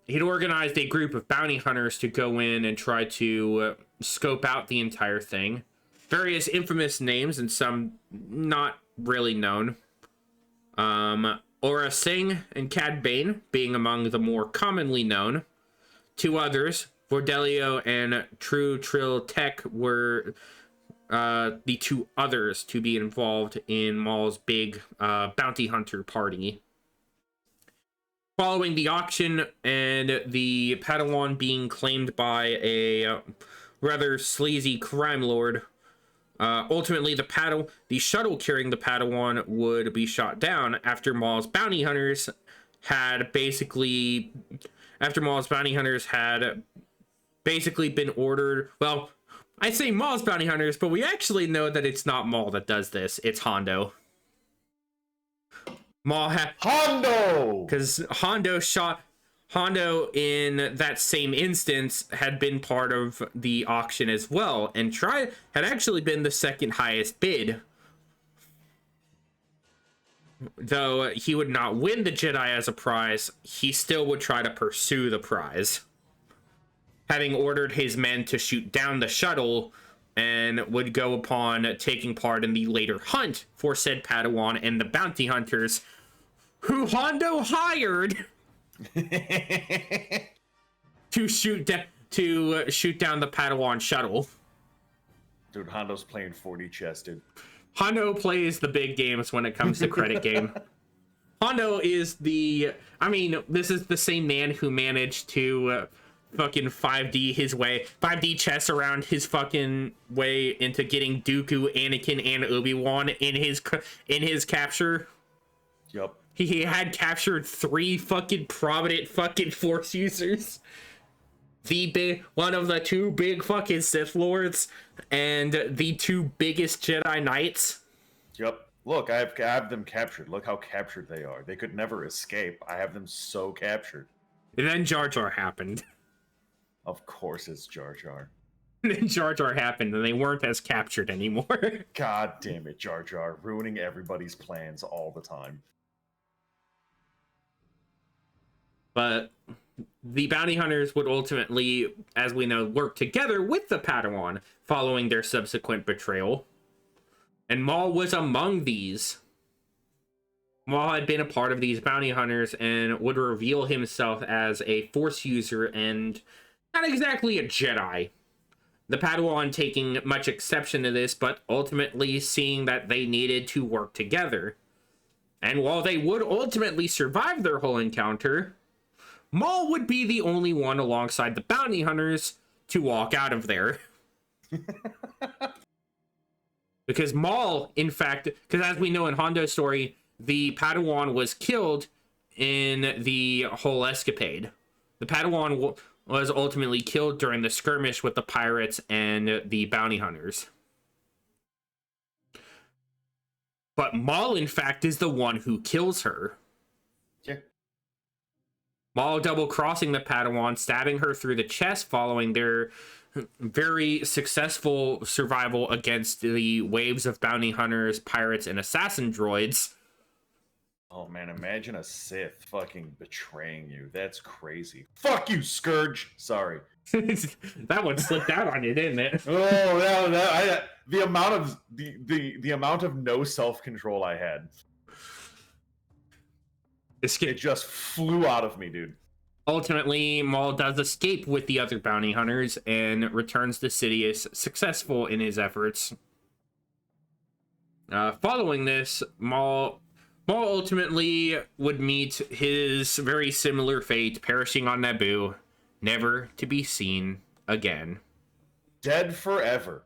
He'd organized a group of bounty hunters to go in and try to scope out the entire thing. Various infamous names and some not really known. Aura Singh and Cad Bane being among the more commonly known. 2 others, Vordelio and True Trill Tech, were the 2 others to be involved in Maul's big bounty hunter party. Following the auction and the Padawan being claimed by a rather sleazy crime lord, Ultimately, the shuttle carrying the Padawan would be shot down after Maul's bounty hunters had basically been ordered. Well, I say Maul's bounty hunters, but we actually know that it's not Maul that does this. It's Hondo. Hondo! Because Hondo in that same instance had been part of the auction as well, and had actually been the second highest bid. Though he would not win the Jedi as a prize, he still would try to pursue the prize, having ordered his men to shoot down the shuttle, and would go upon taking part in the later hunt for said Padawan and the bounty hunters, who Hondo hired to shoot down the Padawan shuttle. Dude, Hondo's playing 40 chess, dude. Hondo plays the big games when it comes to credit game. Hondo is this is the same man who managed to fucking 5D chess around his fucking way into getting Dooku, Anakin, and Obi-Wan in his capture. Yup. He had captured 3 fucking prominent fucking Force users. One of the 2 big fucking Sith Lords and the 2 biggest Jedi Knights. Yep. Look, I have them captured. Look how captured they are. They could never escape. I have them so captured. And then Jar Jar happened. Of course it's Jar Jar. And then Jar Jar happened and they weren't as captured anymore. God damn it, Jar Jar. Ruining everybody's plans all the time. But the bounty hunters would ultimately, as we know, work together with the Padawan following their subsequent betrayal. And Maul was among these. Maul had been a part of these bounty hunters and would reveal himself as a Force user and not exactly a Jedi. The Padawan taking much exception to this, but ultimately seeing that they needed to work together. And while they would ultimately survive their whole encounter, Maul would be the only one alongside the bounty hunters to walk out of there. Because Maul, in fact, because as we know in Hondo's story, the Padawan was killed in the whole escapade. The Padawan was ultimately killed during the skirmish with the pirates and the bounty hunters. But Maul, in fact, is the one who kills her. Yeah. Maul double-crossing the Padawan, stabbing her through the chest following their very successful survival against the waves of bounty hunters, pirates, and assassin droids. Oh man, imagine a Sith fucking betraying you. That's crazy. Fuck you, Scourge. Sorry. That one slipped out on you, didn't it? Oh, the amount of no self-control I had. It just flew out of me, dude. Ultimately, Maul does escape with the other bounty hunters and returns to Sidious, successful in his efforts. Following this, Maul ultimately would meet his very similar fate, perishing on Naboo, never to be seen again. Dead forever.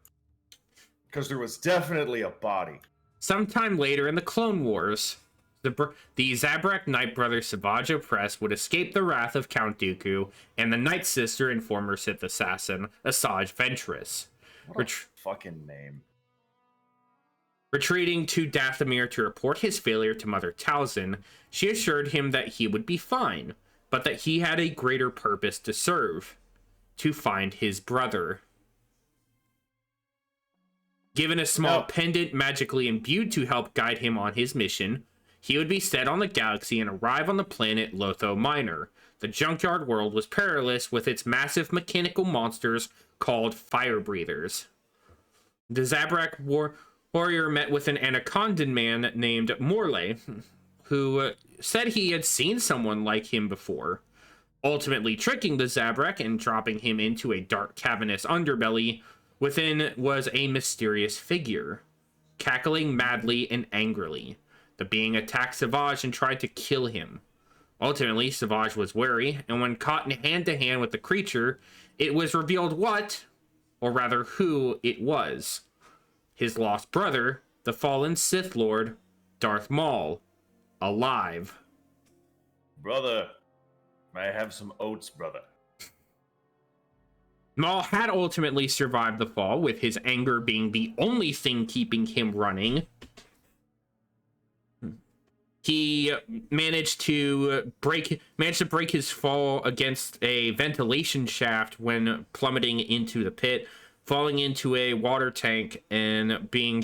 Because there was definitely a body. Sometime later in the Clone Wars, the Zabrak Knight brother Savage Opress would escape the wrath of Count Dooku and the Night Sister and former Sith assassin Asajj Ventress. What a fucking name. Retreating to Dathomir to report his failure to Mother Talzin, she assured him that he would be fine, but that he had a greater purpose to serve: to find his brother. Given a small pendant magically imbued to help guide him on his mission, he would be set on the galaxy and arrive on the planet Lotho Minor. The junkyard world was perilous with its massive mechanical monsters called fire breathers. The Zabrak warrior met with an anacondan man named Morley, who said he had seen someone like him before, ultimately tricking the Zabrak and dropping him into a dark cavernous underbelly. Within was a mysterious figure, cackling madly and angrily. The being attacked Savage and tried to kill him. Ultimately, Savage was wary, and when caught in hand-to-hand with the creature, it was revealed what, or rather who, it was. his lost brother, the fallen Sith Lord, Darth Maul, alive. Brother, may I have some oats, brother? Maul had ultimately survived the fall, with his anger being the only thing keeping him running. He managed to break his fall against a ventilation shaft when plummeting into the pit, falling into a water tank and being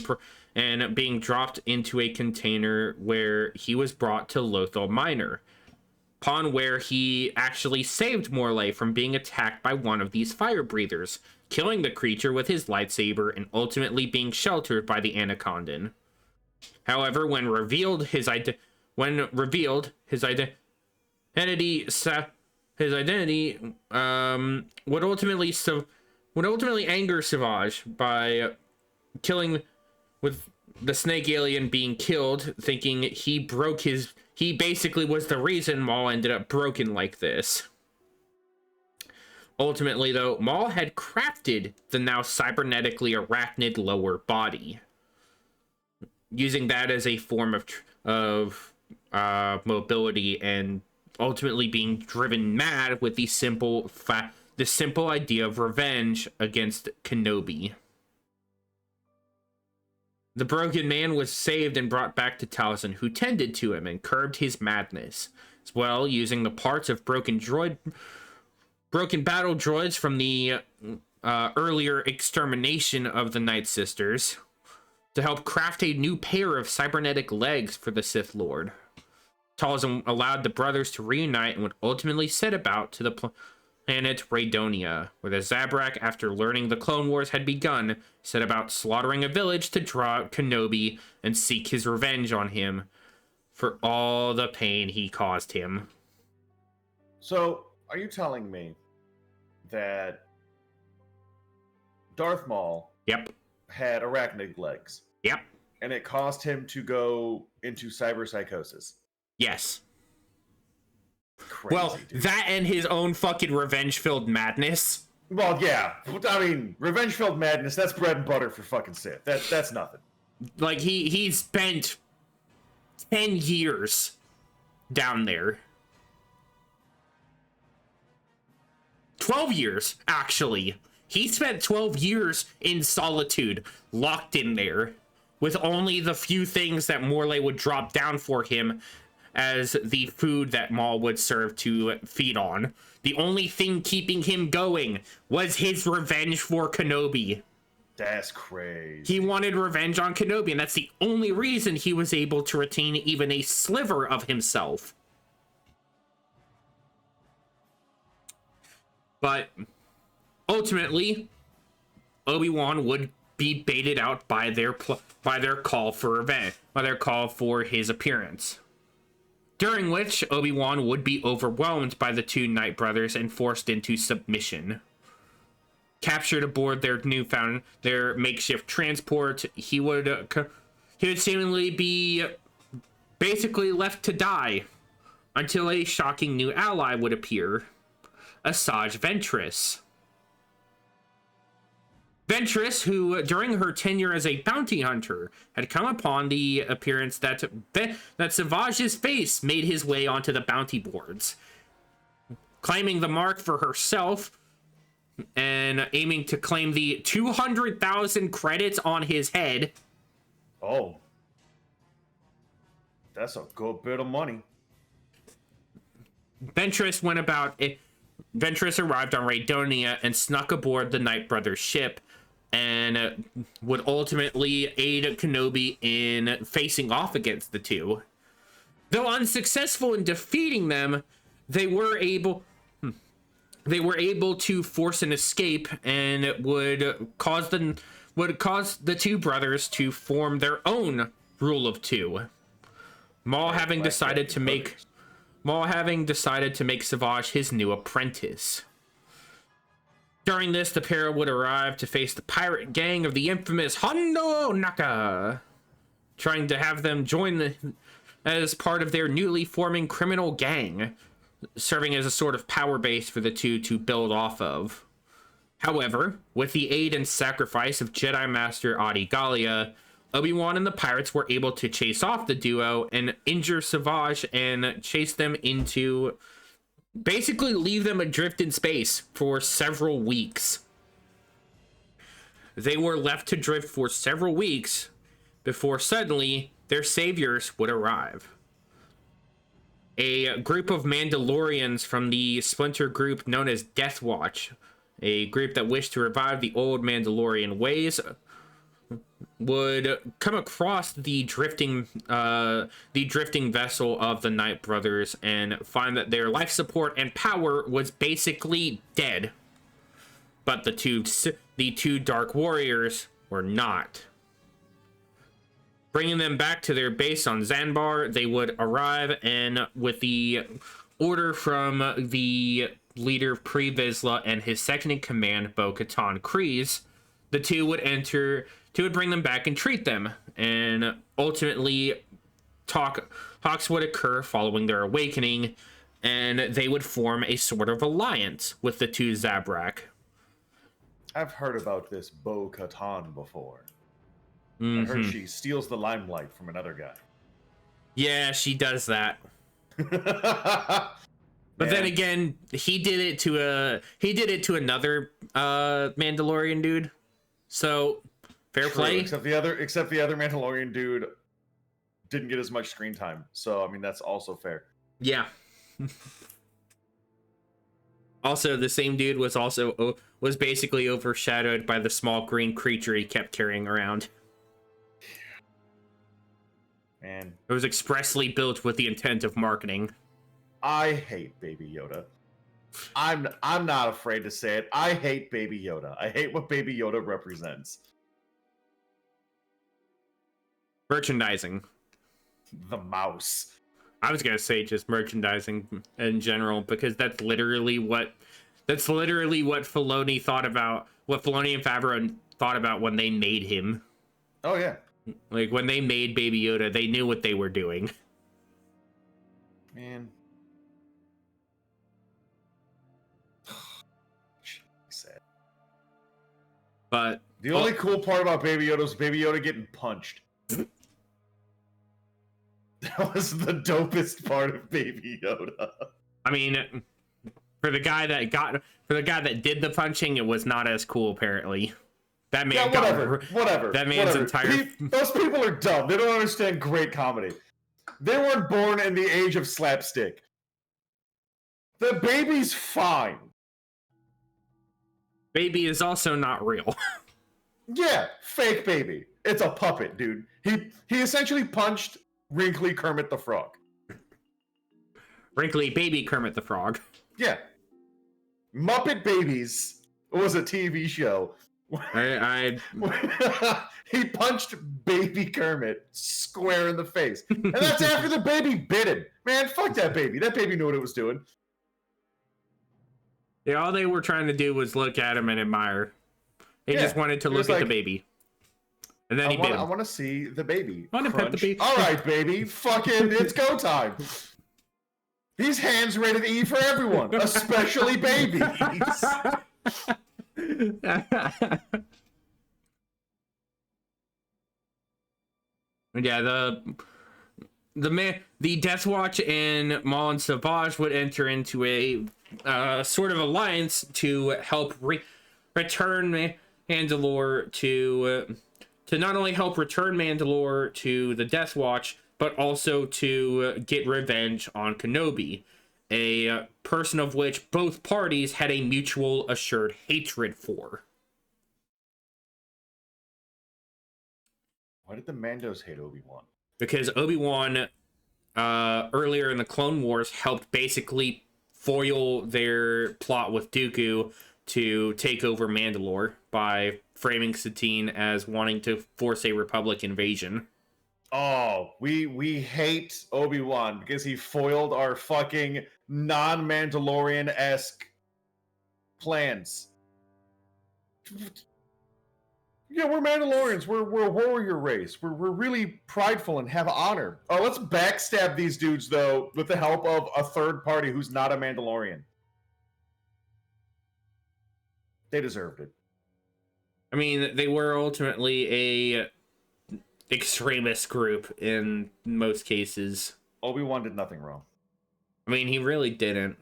dropped into a container where he was brought to Lothal Minor, upon where he actually saved Morley from being attacked by one of these fire breathers, killing the creature with his lightsaber and ultimately being sheltered by the Anacondan. However, when revealed his identity, would ultimately anger Savage by killing, with the snake alien being killed, thinking he basically was the reason Maul ended up broken like this. Ultimately, though, Maul had crafted the now cybernetically arachnid lower body, using that as a form of mobility, and ultimately being driven mad with the simple idea of revenge against Kenobi. The broken man was saved and brought back to Taliesin, who tended to him and curbed his madness, as well using the parts of broken battle droids from the earlier extermination of the Night Sisters to help craft a new pair of cybernetic legs for the Sith Lord. Taliesin allowed the brothers to reunite and would ultimately set about to the planet Raydonia, where the Zabrak, after learning the Clone Wars had begun, set about slaughtering a village to draw out Kenobi and seek his revenge on him for all the pain he caused him. So, are you telling me that Darth Maul had arachnid legs? Yep. And it caused him to go into cyberpsychosis? Yes. Crazy, well, dude. That and his own fucking revenge-filled madness. Well, yeah. I mean, revenge-filled madness, that's bread and butter for fucking Sith. That's nothing. Like, he spent 10 years down there. 12 years, actually. He spent 12 years in solitude, locked in there, with only the few things that Morley would drop down for him as the food that Maul would serve to feed on. The only thing keeping him going was his revenge for Kenobi. That's crazy. He wanted revenge on Kenobi, and that's the only reason he was able to retain even a sliver of himself. But ultimately, Obi-Wan would be baited out by their call for revenge, by their call for his appearance. During which Obi-Wan would be overwhelmed by the two Night Brothers and forced into submission. Captured aboard their makeshift transport, he would seemingly be basically left to die until a shocking new ally would appear, Asajj Ventress. Ventress, who during her tenure as a bounty hunter had come upon the appearance that Savage's face made his way onto the bounty boards, claiming the mark for herself and aiming to claim the 200,000 credits on his head. Oh, that's a good bit of money. Ventress arrived on Raydonia and snuck aboard the Night Brothers ship, and would ultimately aid Kenobi in facing off against the two. Though unsuccessful in defeating them, they were able to force an escape, and would cause the two brothers to form their own rule of two. Maul having decided to make Savage his new apprentice. During this, the pair would arrive to face the pirate gang of the infamous Hondo Naka, trying to have them join as part of their newly forming criminal gang, serving as a sort of power base for the two to build off of. However, with the aid and sacrifice of Jedi Master Adi Gallia, Obi-Wan and the pirates were able to chase off the duo and injure Savage and chase them into... basically leave them adrift in space for several weeks. They were left to drift for several weeks before suddenly their saviors would arrive. A group of Mandalorians from the splinter group known as Death Watch, a group that wished to revive the old Mandalorian ways, would come across the drifting vessel of the Night Brothers and find that their life support and power was basically dead. But the two Dark Warriors were not. Bringing them back to their base on Zanbar, they would arrive, and with the order from the leader Pre Vizsla and his second in command, Bo-Katan Kryze, the two would bring them back and treat them, and ultimately talks would occur following their awakening, and they would form a sort of alliance with the two Zabrak. I've heard about this Bo-Katan before. Mm-hmm. I heard she steals the limelight from another guy. Yeah, she does that. But then again, he did it to another Mandalorian dude. So fair play. Except the other Mandalorian dude didn't get as much screen time. So I mean that's also fair. Yeah. Also, the same dude was basically overshadowed by the small green creature he kept carrying around. Man, it was expressly built with the intent of marketing. I hate Baby Yoda. I'm not afraid to say it. I hate Baby Yoda. I hate what Baby Yoda represents. Merchandising. The mouse. I was gonna say just merchandising in general, because that's literally what Filoni thought about, what Filoni and Favreau thought about when they made him. Oh yeah. Like when they made Baby Yoda, they knew what they were doing. Man. Sad. But the only cool part about Baby Yoda was Baby Yoda getting punched. That was the dopest part of Baby Yoda. I mean, for the guy that did the punching, it was not as cool apparently. That man whatever. That man's entire those people are dumb. They don't understand great comedy. They weren't born in the age of slapstick. The baby's fine. Baby is also not real. Yeah, fake baby. It's a puppet, dude. He essentially punched Wrinkly Kermit the Frog. Wrinkly Baby Kermit the Frog. Yeah. Muppet Babies was a TV show. He punched Baby Kermit square in the face. And that's after the baby bit him. Man, fuck that baby. That baby knew what it was doing. Yeah, all they were trying to do was look at him and admire. They just wanted to look at the baby. And then he bit him. I want to see the baby. I want to pet the baby. All right, baby. Fucking, it's go time. These hands rated E for everyone, especially babies. Yeah, the Death Watch and Maul and Savage would enter into a sort of alliance to help return Mandalore to not only help return Mandalore to the Death Watch, but also to get revenge on Kenobi, a person of which both parties had a mutual assured hatred for. Why did the Mandos hate Obi-Wan? Because Obi-Wan, earlier in the Clone Wars, helped basically foil their plot with Dooku to take over Mandalore by framing Satine as wanting to force a Republic invasion. Oh, we hate Obi-Wan because he foiled our fucking non-Mandalorian-esque plans. Yeah, we're Mandalorians. We're a warrior race. We're really prideful and have honor. Oh, let's backstab these dudes, though, with the help of a third party who's not a Mandalorian. They deserved it. I mean, they were ultimately a extremist group in most cases. Obi-Wan did nothing wrong. I mean, he really didn't.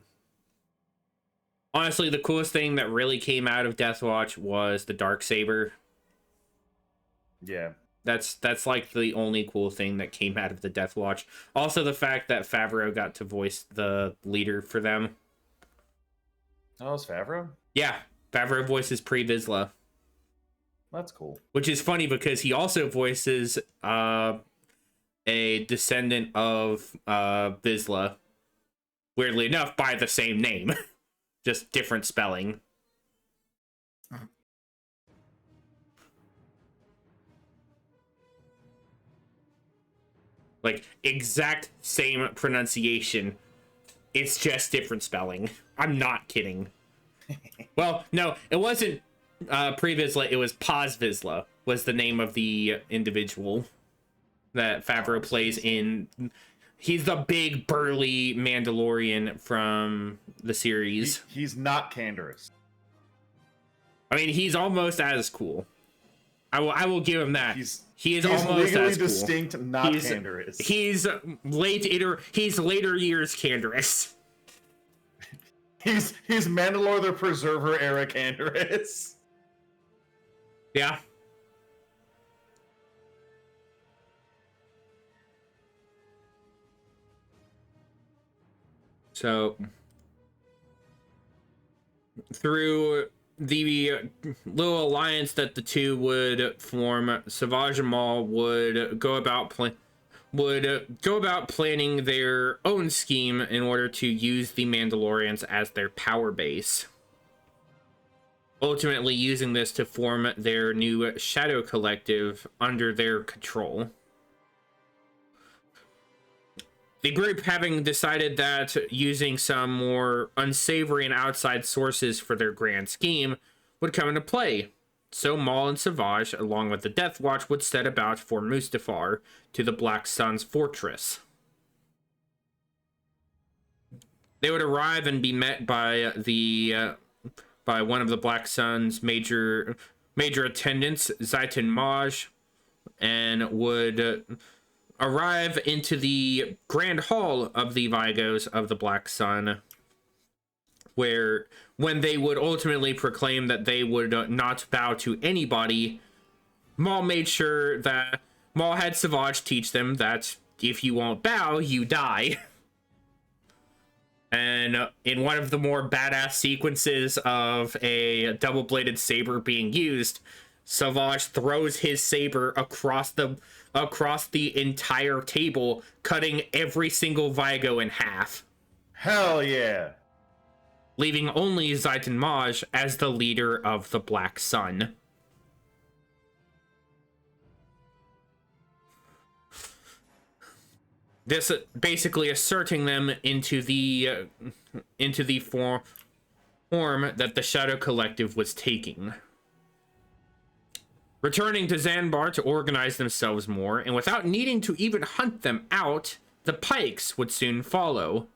Honestly, the coolest thing that really came out of Death Watch was the Darksaber. Yeah. That's like the only cool thing that came out of the Death Watch. Also, the fact that Favreau got to voice the leader for them. Oh, it's Favreau? Yeah, Favreau voices Pre Vizsla. That's cool. Which is funny because he also voices a descendant of Vizsla. Weirdly enough, by the same name. Just different spelling. Like, exact same pronunciation. It's just different spelling. I'm not kidding. Well, no, it wasn't Pre Vizsla, it was Paz Vizsla was the name of the individual that Favreau plays in. He's the big burly Mandalorian from the series. He's not Canderous. I mean, he's almost as cool. I will give him that. He is almost legally as cool. distinct, not Canderous. He's later years Canderous. He's Mandalore the Preserver era Canderous. Yeah. So through the little alliance that the two would form, Savage and Maul would go about planning their own scheme in order to use the Mandalorians as their power base. Ultimately using this to form their new Shadow Collective under their control. The group, having decided that using some more unsavory and outside sources for their grand scheme would come into play. So Maul and Savage, along with the Death Watch, would set about for Mustafar to the Black Sun's fortress. They would arrive and be met by one of the Black Sun's major attendants, Zaitan Maj, and would arrive into the Grand Hall of the Vigos of the Black Sun, where when they would ultimately proclaim that they would not bow to anybody, Maul made sure that Maul had Savage teach them that if you won't bow, you die. And in one of the more badass sequences of a double-bladed saber being used, Savage throws his saber across the entire table, cutting every single Vigo in half. Hell yeah. Leaving only Zaitan Maj as the leader of the Black Sun. This basically asserting them into the form that the Shadow Collective was taking. Returning to Zanbar to organize themselves more, and without needing to even hunt them out, the Pikes would soon follow.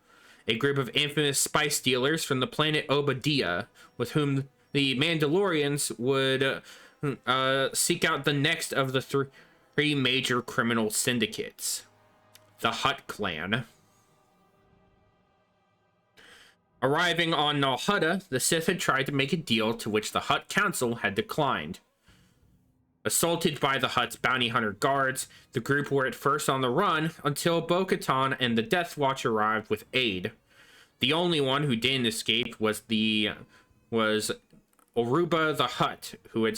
A group of infamous spice dealers from the planet Obadiah, with whom the Mandalorians would seek out the next of the three major criminal syndicates. The Hutt clan. Arriving on Nal Hutta, the Sith had tried to make a deal to which the Hutt Council had declined. Assaulted by the Hutt's bounty hunter guards, the group were at first on the run until Bo-Katan and the Death Watch arrived with aid. The only one who didn't escape was Oruba the Hutt, who had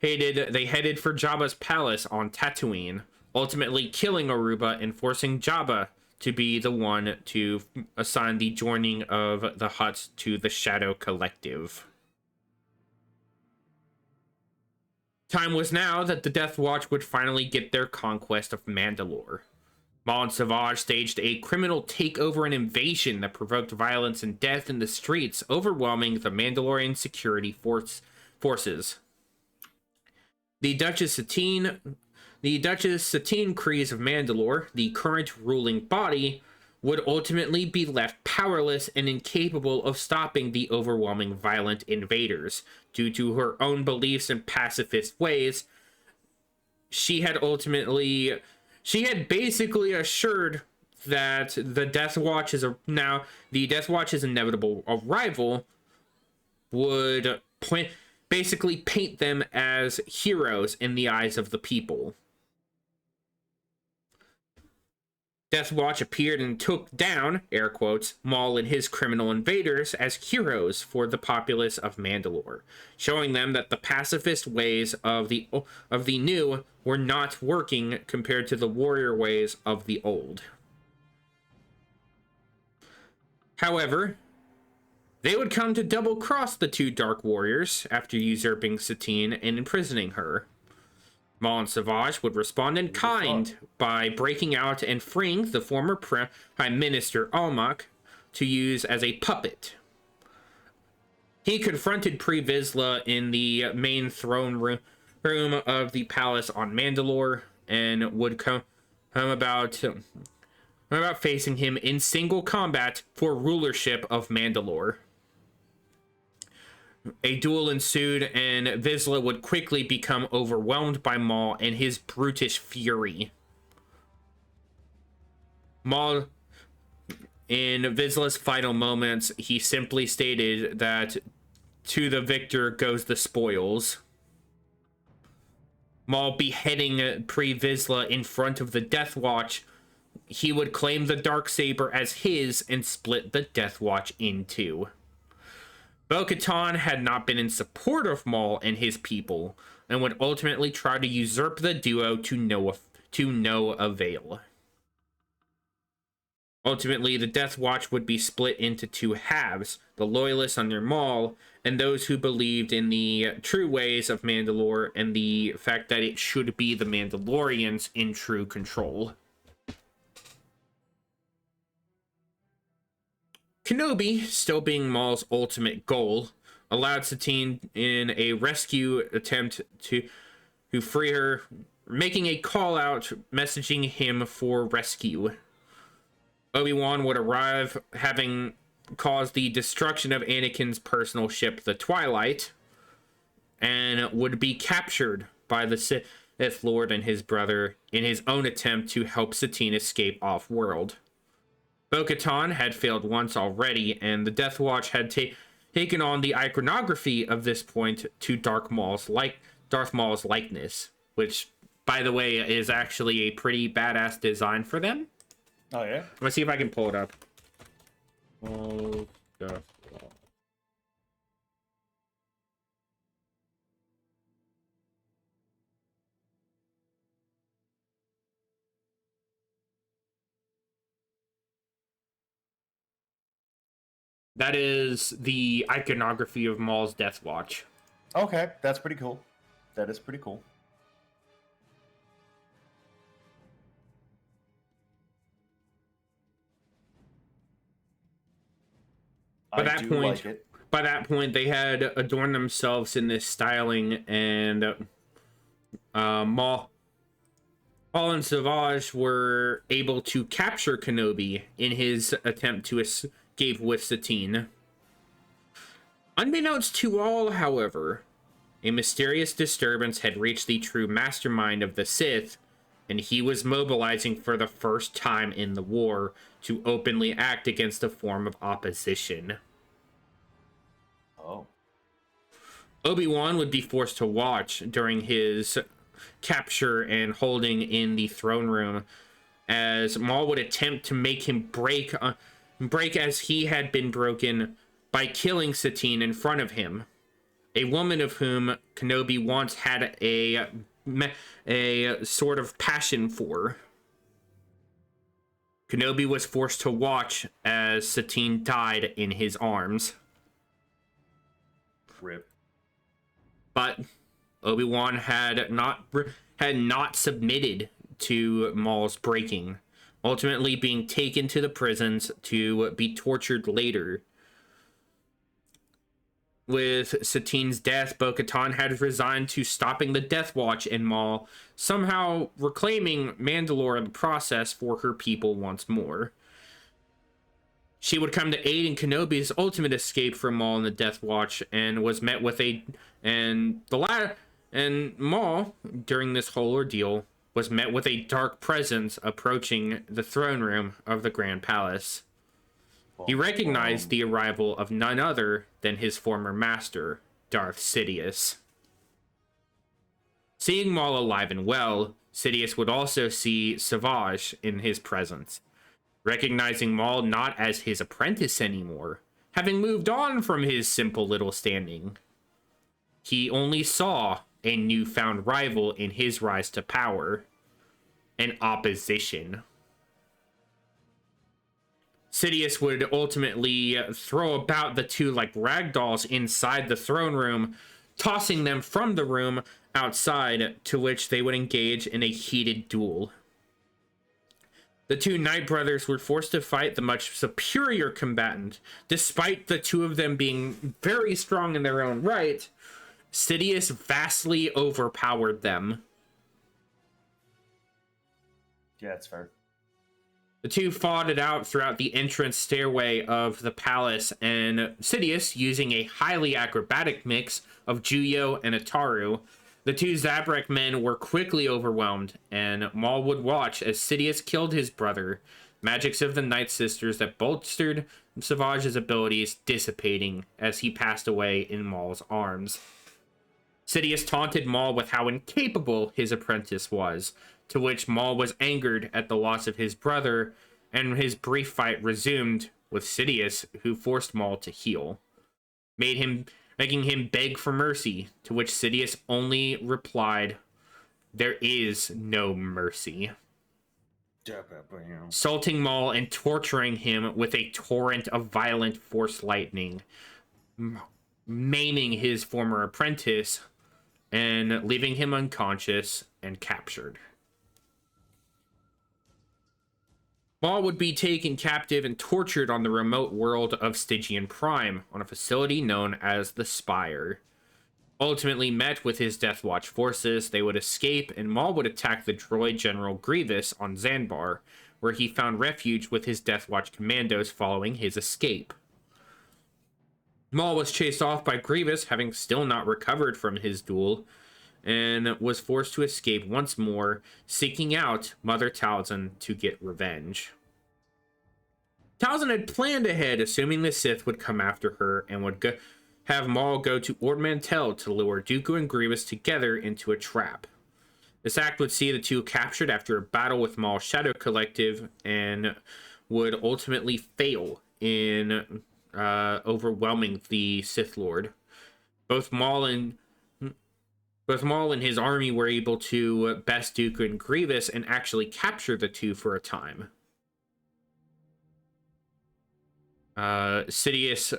they headed for Jabba's palace on Tatooine, ultimately killing Oruba and forcing Jabba to be the one to assign the joining of the Hutts to the Shadow Collective. Time was now that the Death Watch would finally get their conquest of Mandalore. Maul and Savage staged a criminal takeover and invasion that provoked violence and death in the streets, overwhelming the Mandalorian security forces. The Duchess Satine Kryze of Mandalore, the current ruling body, would ultimately be left powerless and incapable of stopping the overwhelming violent invaders. Due to her own beliefs and pacifist ways, she had basically assured that the Death Watch's inevitable arrival would basically paint them as heroes in the eyes of the people. Death Watch appeared and took down, air quotes, Maul and his criminal invaders as heroes for the populace of Mandalore, showing them that the pacifist ways of the new were not working compared to the warrior ways of the old. However, they would come to double-cross the two Dark Warriors after usurping Satine and imprisoning her. Maul and Savage would respond in kind by breaking out and freeing the former Prime Minister Almach to use as a puppet. He confronted Pre Vizsla in the main throne room of the palace on Mandalore and would come about facing him in single combat for rulership of Mandalore. A duel ensued, and Vizsla would quickly become overwhelmed by Maul and his brutish fury. Maul, in Vizsla's final moments, he simply stated that to the victor goes the spoils. Maul beheading Pre Vizsla in front of the Death Watch, he would claim the Darksaber as his and split the Death Watch in two. Bo-Katan had not been in support of Maul and his people, and would ultimately try to usurp the duo to no avail. Ultimately, the Death Watch would be split into two halves, the loyalists under Maul, and those who believed in the true ways of Mandalore and the fact that it should be the Mandalorians in true control. Kenobi, still being Maul's ultimate goal, allowed Satine in a rescue attempt to free her, making a call out messaging him for rescue. Obi-Wan would arrive, having caused the destruction of Anakin's personal ship, the Twilight, and would be captured by the Sith Lord and his brother in his own attempt to help Satine escape off-world. Bo-Katan had failed once already, and the Death Watch had taken on the iconography of this point to Darth Maul's likeness, which, by the way, is actually a pretty badass design for them. Oh, yeah? Let's see if I can pull it up. Oh, Death Watch. That is the iconography of Maul's Death Watch. Okay, that's pretty cool. That is pretty cool. By that point, they had adorned themselves in this styling, and Maul and Savage were able to capture Kenobi in his attempt to escape with Satine. Unbeknownst to all, however, a mysterious disturbance had reached the true mastermind of the Sith, and he was mobilizing for the first time in the war to openly act against a form of opposition. Oh. Obi-Wan would be forced to watch during his capture and holding in the throne room, as Maul would attempt to make him break as he had been broken by killing Satine in front of him, a woman of whom Kenobi once had a sort of passion for. Kenobi was forced to watch as Satine died in his arms. Rip. But Obi-Wan had not submitted to Maul's breaking, ultimately being taken to the prisons to be tortured later. With Satine's death, Bo-Katan had resigned to stopping the Death Watch and Maul, somehow reclaiming Mandalore in the process for her people once more. She would come to aid in Kenobi's ultimate escape from Maul and the Death Watch, and was met with Maul, during this whole ordeal, was met with a dark presence approaching the throne room of the Grand Palace. He recognized the arrival of none other than his former master, Darth Sidious. Seeing Maul alive and well, Sidious would also see Savage in his presence. Recognizing Maul not as his apprentice anymore, having moved on from his simple little standing, he only saw a newfound rival in his rise to power, an opposition. Sidious would ultimately throw about the two like ragdolls inside the throne room, tossing them from the room outside, to which they would engage in a heated duel. The two Knight brothers were forced to fight the much superior combatant. Despite the two of them being very strong in their own right, Sidious vastly overpowered them. Yeah, that's fair. The two fought it out throughout the entrance stairway of the palace, and Sidious, using a highly acrobatic mix of Juyo and Ataru, the two Zabrak men were quickly overwhelmed, and Maul would watch as Sidious killed his brother, magics of the Night Sisters that bolstered Savage's abilities dissipating as he passed away in Maul's arms. Sidious taunted Maul with how incapable his apprentice was, to which Maul was angered at the loss of his brother, and his brief fight resumed with Sidious, who forced Maul to heal, making him beg for mercy, to which Sidious only replied, "There is no mercy," assaulting Maul and torturing him with a torrent of violent force lightning, maiming his former apprentice and leaving him unconscious and captured. Maul would be taken captive and tortured on the remote world of Stygian Prime, on a facility known as the Spire. Ultimately met with his Death Watch forces, they would escape, and Maul would attack the droid General Grievous on Zanbar, where he found refuge with his Death Watch commandos following his escape. Maul was chased off by Grievous, having still not recovered from his duel, and was forced to escape once more, seeking out Mother Talzin to get revenge. Talzin had planned ahead, assuming the Sith would come after her, and would have Maul go to Ord Mantell to lure Dooku and Grievous together into a trap. This act would see the two captured after a battle with Maul's Shadow Collective, and would ultimately fail in overwhelming the Sith Lord. Both Maul and his army were able to best Dooku and Grievous and actually capture the two for a time. Sidious,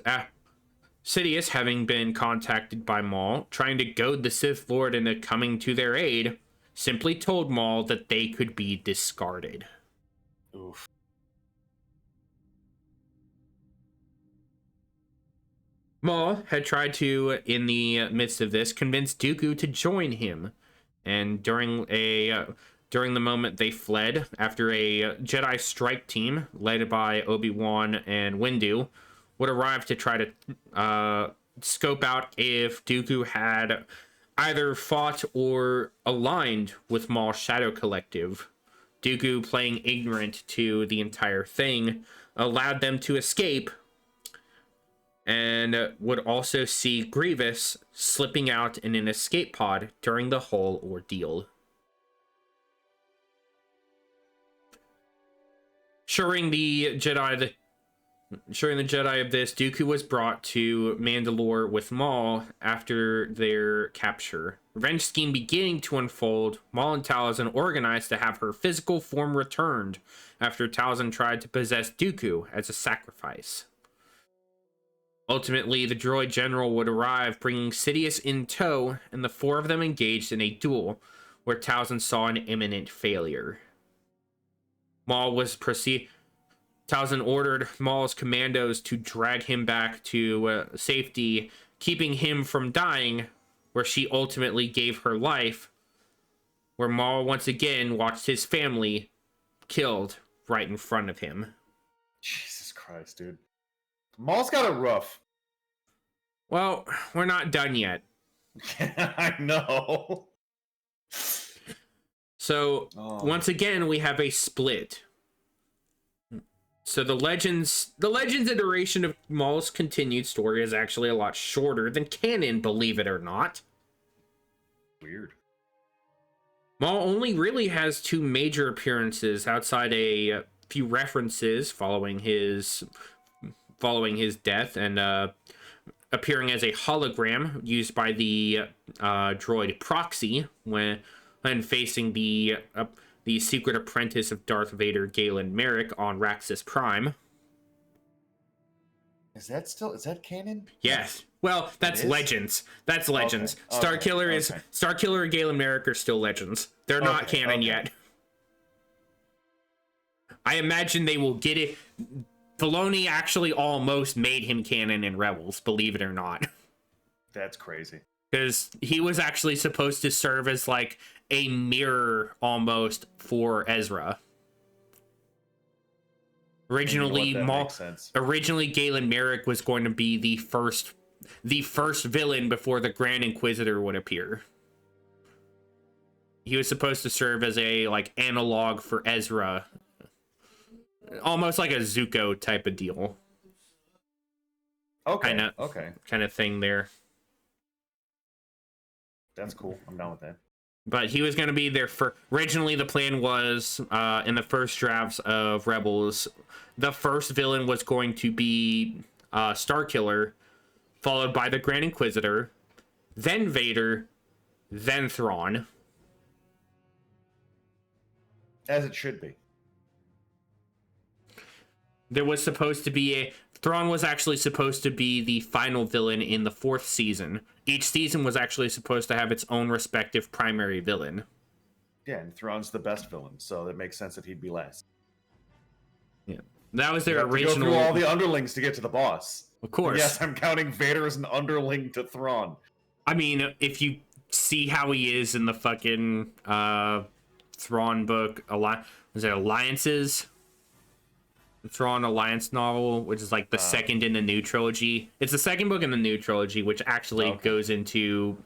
having been contacted by Maul, trying to goad the Sith Lord into coming to their aid, simply told Maul that they could be discarded. Oof. Maul had tried to, in the midst of this, convince Dooku to join him, and during the moment they fled, after a Jedi strike team led by Obi-Wan and Windu would arrive to try to scope out if Dooku had either fought or aligned with Maul's Shadow Collective. Dooku, playing ignorant to the entire thing, allowed them to escape, and would also see Grievous slipping out in an escape pod during the whole ordeal. Assuring the Jedi of this, Dooku was brought to Mandalore with Maul after their capture. Revenge scheme beginning to unfold, Maul and Talzin organized to have her physical form returned after Talzin tried to possess Dooku as a sacrifice. Ultimately, the droid general would arrive, bringing Sidious in tow, and the four of them engaged in a duel, where Talzin saw an imminent failure. Talzin ordered Maul's commandos to drag him back to safety, keeping him from dying, where she ultimately gave her life, where Maul once again watched his family killed right in front of him. Jesus Christ. Christ, dude. Maul's got it rough. Well, we're not done yet. I know. So, once again, we have a split. So the Legends iteration of Maul's continued story is actually a lot shorter than canon, believe it or not. Weird. Maul only really has 2 major appearances outside a few references following his death, and appearing as a hologram used by the droid Proxy when facing the secret apprentice of Darth Vader, Galen Merrick, on Raxus Prime. Is that canon? Yes. Well, that's Legends. That's Legends. Okay. Starkiller and Galen Merrick are still Legends. They're not canon yet. I imagine they will get it. Filoni actually almost made him canon in Rebels, believe it or not. That's crazy. Because he was actually supposed to serve as like a mirror almost for Ezra. Originally, Galen Merrick was going to be the first villain before the Grand Inquisitor would appear. He was supposed to serve as a like analog for Ezra, almost like a Zuko type of deal. Okay. Kind of thing there. That's cool. I'm down with that. But he was going to be there for... Originally, the plan was, in the first drafts of Rebels, the first villain was going to be Starkiller, followed by the Grand Inquisitor, then Vader, then Thrawn. As it should be. There was supposed to be Thrawn was actually supposed to be the final villain in the 4th season. Each season was actually supposed to have its own respective primary villain. Yeah, and Thrawn's the best villain, so it makes sense that he'd be last. Yeah, that was their original. To go through all the underlings to get to the boss. Of course. And yes, I'm counting Vader as an underling to Thrawn. I mean, if you see how he is in the fucking Thrawn book, was it Alliances? Thrawn Alliance novel, which is like the second in the new trilogy. It's the second book in the new trilogy, which actually goes into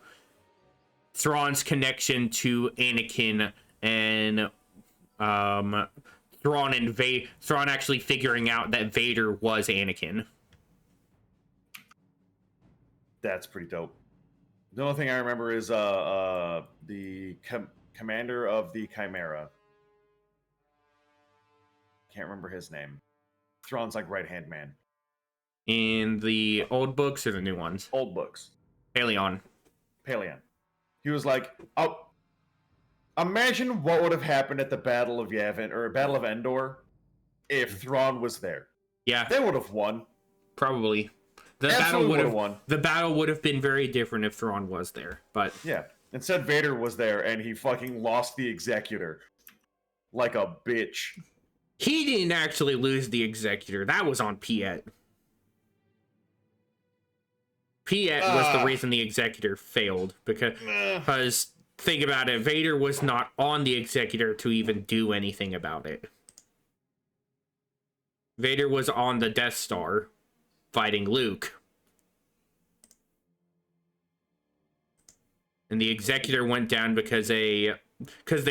Thrawn's connection to Anakin and Thrawn actually figuring out that Vader was Anakin. That's pretty dope. The only thing I remember is the commander of the Chimera. Can't remember his name. Thrawn's like right-hand man. In the old books or the new ones? Old books. Paleon. He was like, oh, imagine what would have happened at the Battle of Yavin or Battle of Endor if Thrawn was there. Yeah. They would have won. Probably. The battle would have been very different if Thrawn was there, but yeah. Instead, Vader was there and he fucking lost the Executor like a bitch. He didn't actually lose the Executor. That was on Piet. Piet was the reason the Executor failed. Because, think about it, Vader was not on the Executor to even do anything about it. Vader was on the Death Star fighting Luke. And the Executor went down because they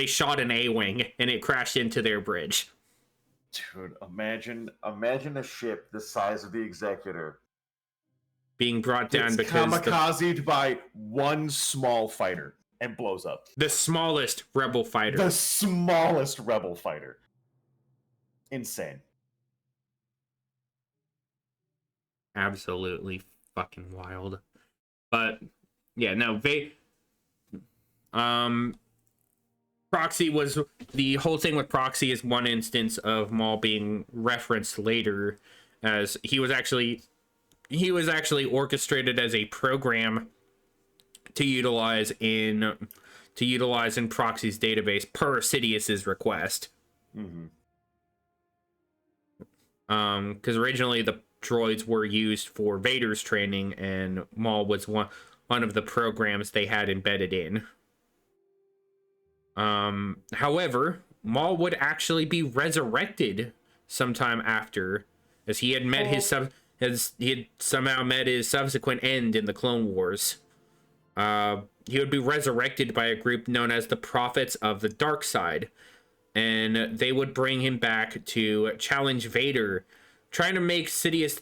shot an A-Wing and it crashed into their bridge. Dude, imagine a ship the size of the Executor being brought down because kamikazed by one small fighter and blows up. The smallest rebel fighter. Insane. Absolutely fucking wild. But yeah, no, Proxy was the whole thing with Proxy is one instance of Maul being referenced later as he was actually orchestrated as a program to utilize in Proxy's database per Sidious's request. Because originally the droids were used for Vader's training and Maul was one of the programs they had embedded in. However, Maul would actually be resurrected sometime after as he had met he had somehow met his subsequent end in the Clone Wars. He would be resurrected by a group known as the Prophets of the Dark Side, and they would bring him back to challenge Vader, trying to make Sidious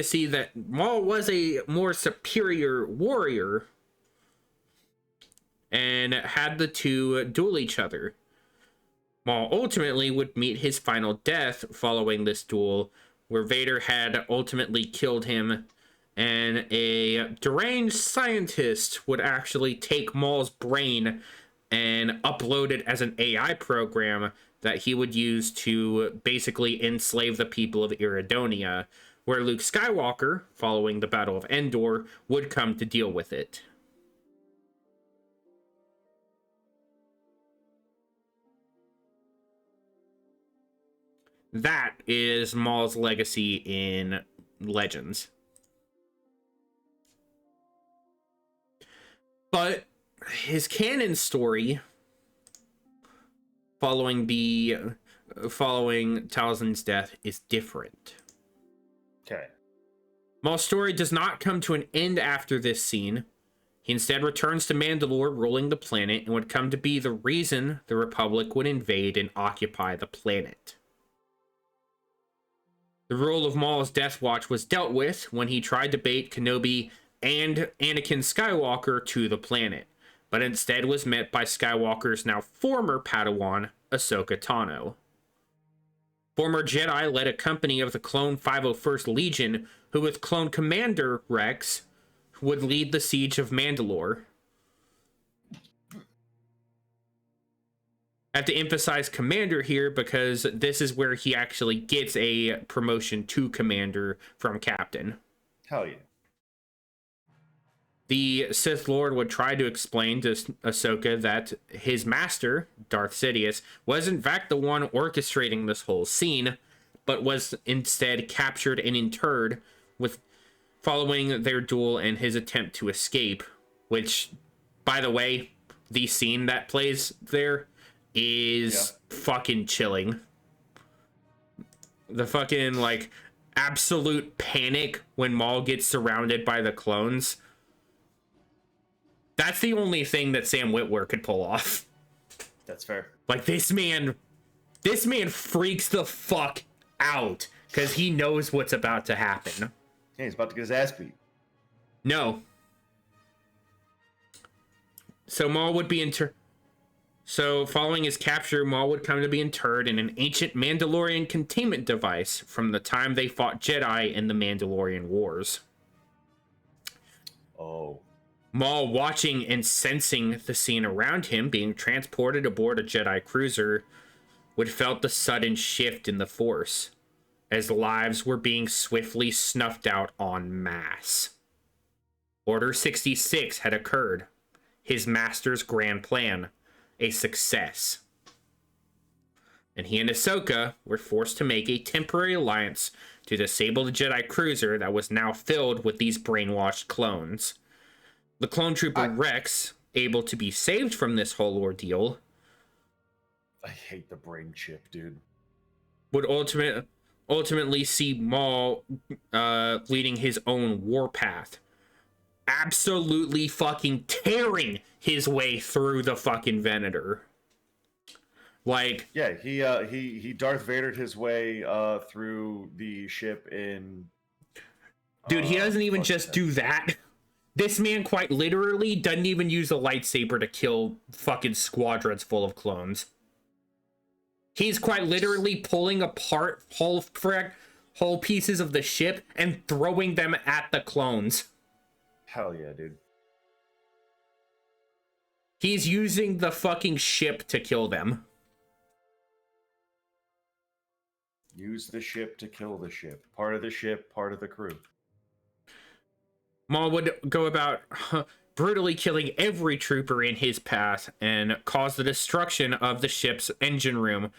see that Maul was a more superior warrior, and had the two duel each other. Maul ultimately would meet his final death following this duel, where Vader had ultimately killed him, and a deranged scientist would actually take Maul's brain and upload it as an AI program that he would use to basically enslave the people of Iridonia, where Luke Skywalker, following the Battle of Endor, would come to deal with it. That is Maul's legacy in Legends. But his canon story, following Talzin's death, is different. Okay. Maul's story does not come to an end after this scene. He instead returns to Mandalore, ruling the planet, and would come to be the reason the Republic would invade and occupy the planet. The rule of Maul's Death Watch was dealt with when he tried to bait Kenobi and Anakin Skywalker to the planet, but instead was met by Skywalker's now former Padawan, Ahsoka Tano. Former Jedi led a company of the Clone 501st Legion, who with Clone Commander Rex would lead the siege of Mandalore. I have to emphasize Commander here because this is where he actually gets a promotion to Commander from Captain. Hell yeah. The Sith Lord would try to explain to Ahsoka that his master, Darth Sidious, was in fact the one orchestrating this whole scene, but was instead captured and interred with following their duel and his attempt to escape, which, by the way, the scene that plays there is fucking chilling. The fucking, like, absolute panic when Maul gets surrounded by the clones. That's the only thing that Sam Witwer could pull off. That's fair. Like, this man freaks the fuck out because he knows what's about to happen. Yeah, he's about to get his ass beat. No. So Maul would be So, following his capture, Maul would come to be interred in an ancient Mandalorian containment device from the time they fought Jedi in the Mandalorian Wars. Oh. Maul, watching and sensing the scene around him, being transported aboard a Jedi cruiser, would felt the sudden shift in the Force, as lives were being swiftly snuffed out en masse. Order 66 had occurred, his master's grand plan, a success. And he and Ahsoka were forced to make a temporary alliance to disable the Jedi cruiser that was now filled with these brainwashed clones. The clone trooper Rex, able to be saved from this whole ordeal, I hate the brain chip, dude. would ultimately see Maul leading his own warpath, absolutely fucking tearing his way through the fucking Venator. Like, yeah, he Darth Vadered his way through the ship in. Dude, he doesn't even just do that. This man quite literally doesn't even use a lightsaber to kill fucking squadrons full of clones. He's quite literally pulling apart whole pieces of the ship and throwing them at the clones. Hell yeah, dude. He's using the fucking ship to kill them. Use the ship to kill the ship. Part of the ship, part of the crew. Maul would go about brutally killing every trooper in his path and cause the destruction of the ship's engine room,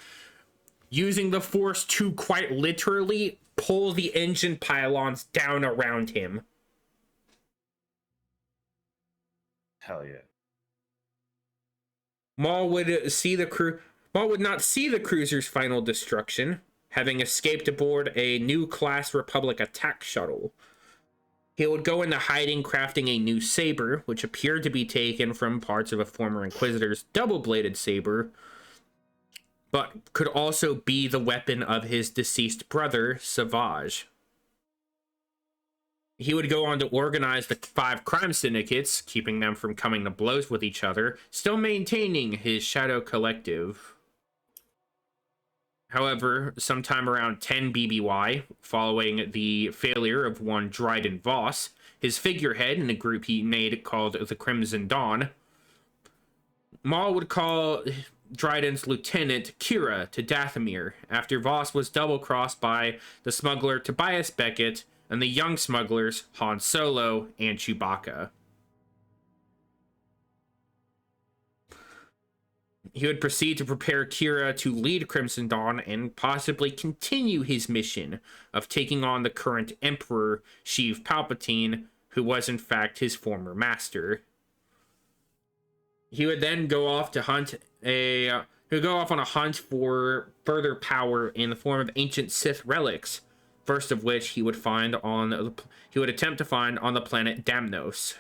using the Force to quite literally pull the engine pylons down around him. Hell yeah. Maul would not see the cruiser's final destruction. having escaped aboard a new class Republic attack shuttle. He would go into hiding, crafting a new saber, which appeared to be taken from parts of a former Inquisitor's double-bladed saber, but could also be the weapon of his deceased brother, Savage. He would go on to organize the 5 crime syndicates, keeping them from coming to blows with each other, still maintaining his Shadow Collective. However, sometime around 10 BBY, following the failure of one Dryden Voss, his figurehead in a group he made called the Crimson Dawn, Maul would call Dryden's lieutenant Kira to Dathomir after Voss was double-crossed by the smuggler Tobias Beckett and the young smugglers Han Solo and Chewbacca. He would proceed to prepare Kira to lead Crimson Dawn and possibly continue his mission of taking on the current Emperor, Sheev Palpatine, who was in fact his former master. He would then go off to on a hunt for further power in the form of ancient Sith relics, first of which he would attempt to find on the planet Damnos.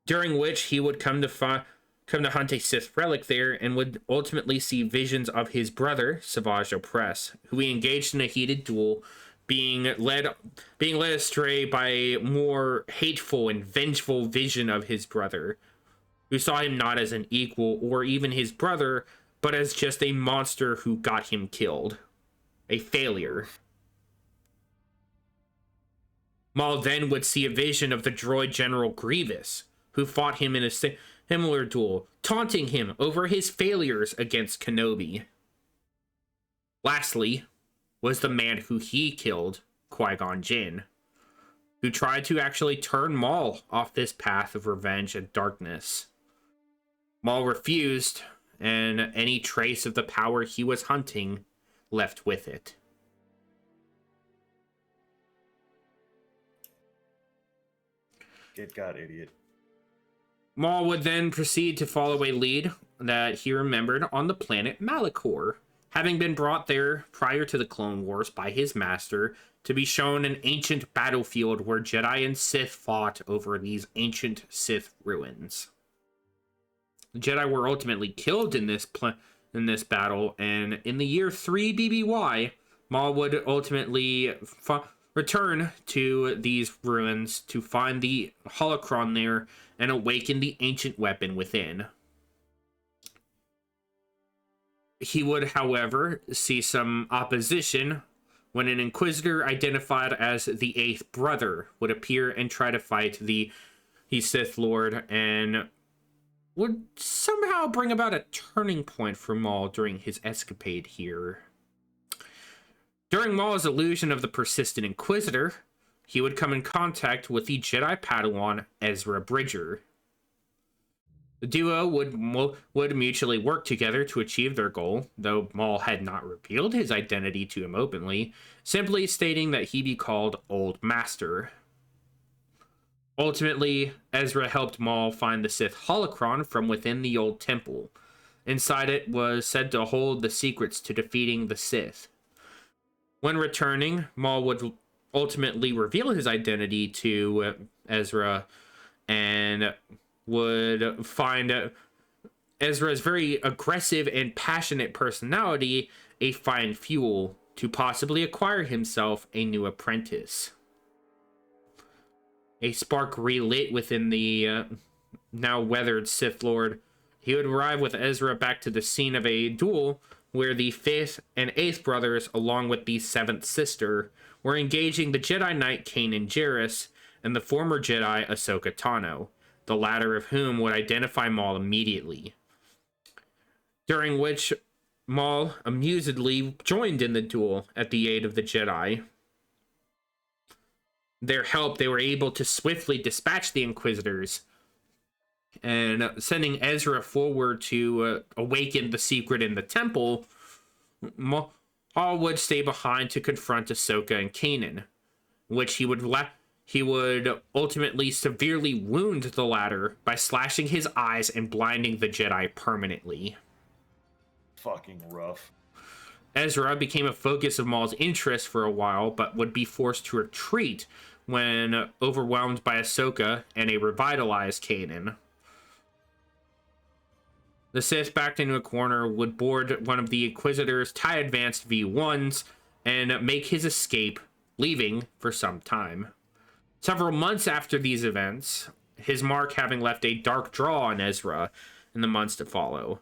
During which he would come to hunt a Sith relic there, and would ultimately see visions of his brother, Savage Opress, who he engaged in a heated duel, being led astray by a more hateful and vengeful vision of his brother, who saw him not as an equal or even his brother, but as just a monster who got him killed. A failure. Maul then would see a vision of the droid General Grievous, who fought him in a similar duel, taunting him over his failures against Kenobi. Lastly, was the man who he killed, Qui-Gon Jinn, who tried to actually turn Maul off this path of revenge and darkness. Maul refused, and any trace of the power he was hunting left with it. Good God, idiot. Maul would then proceed to follow a lead that he remembered on the planet Malachor, having been brought there prior to the Clone Wars by his master to be shown an ancient battlefield where Jedi and Sith fought over these ancient Sith ruins. The Jedi were ultimately killed in this battle, and in the year 3 BBY, Maul would ultimately return to these ruins to find the holocron there and awaken the ancient weapon within. He would, however, see some opposition when an Inquisitor identified as the 8th Brother would appear and try to fight the Sith Lord, and would somehow bring about a turning point for Maul during his escapade here. During Maul's illusion of the persistent Inquisitor, he would come in contact with the Jedi Padawan Ezra Bridger. The duo would mutually work together to achieve their goal, though Maul had not revealed his identity to him openly, simply stating that he be called Old Master. Ultimately, Ezra helped Maul find the Sith holocron from within the old temple. Inside it was said to hold the secrets to defeating the Sith. When returning, Maul would ultimately reveal his identity to Ezra and would find Ezra's very aggressive and passionate personality a fine fuel to possibly acquire himself a new apprentice. A spark relit within the now weathered Sith Lord. He would arrive with Ezra back to the scene of a duel where the 5th and 8th brothers, along with the 7th sister, were engaging the Jedi Knight Kanan Jarrus and the former Jedi Ahsoka Tano, the latter of whom would identify Maul immediately. During which Maul amusedly joined in the duel at the aid of the Jedi. Their help, they were able to swiftly dispatch the Inquisitors, and sending Ezra forward to awaken the secret in the temple. Maul would stay behind to confront Ahsoka and Kanan, which he would ultimately severely wound the latter by slashing his eyes and blinding the Jedi permanently. Fucking rough. Ezra became a focus of Maul's interest for a while, but would be forced to retreat when overwhelmed by Ahsoka and a revitalized Kanan. The Sith, backed into a corner, would board one of the Inquisitor's TIE Advanced V1s and make his escape, leaving for some time. Several months after these events, his mark having left a dark draw on Ezra in the months to follow.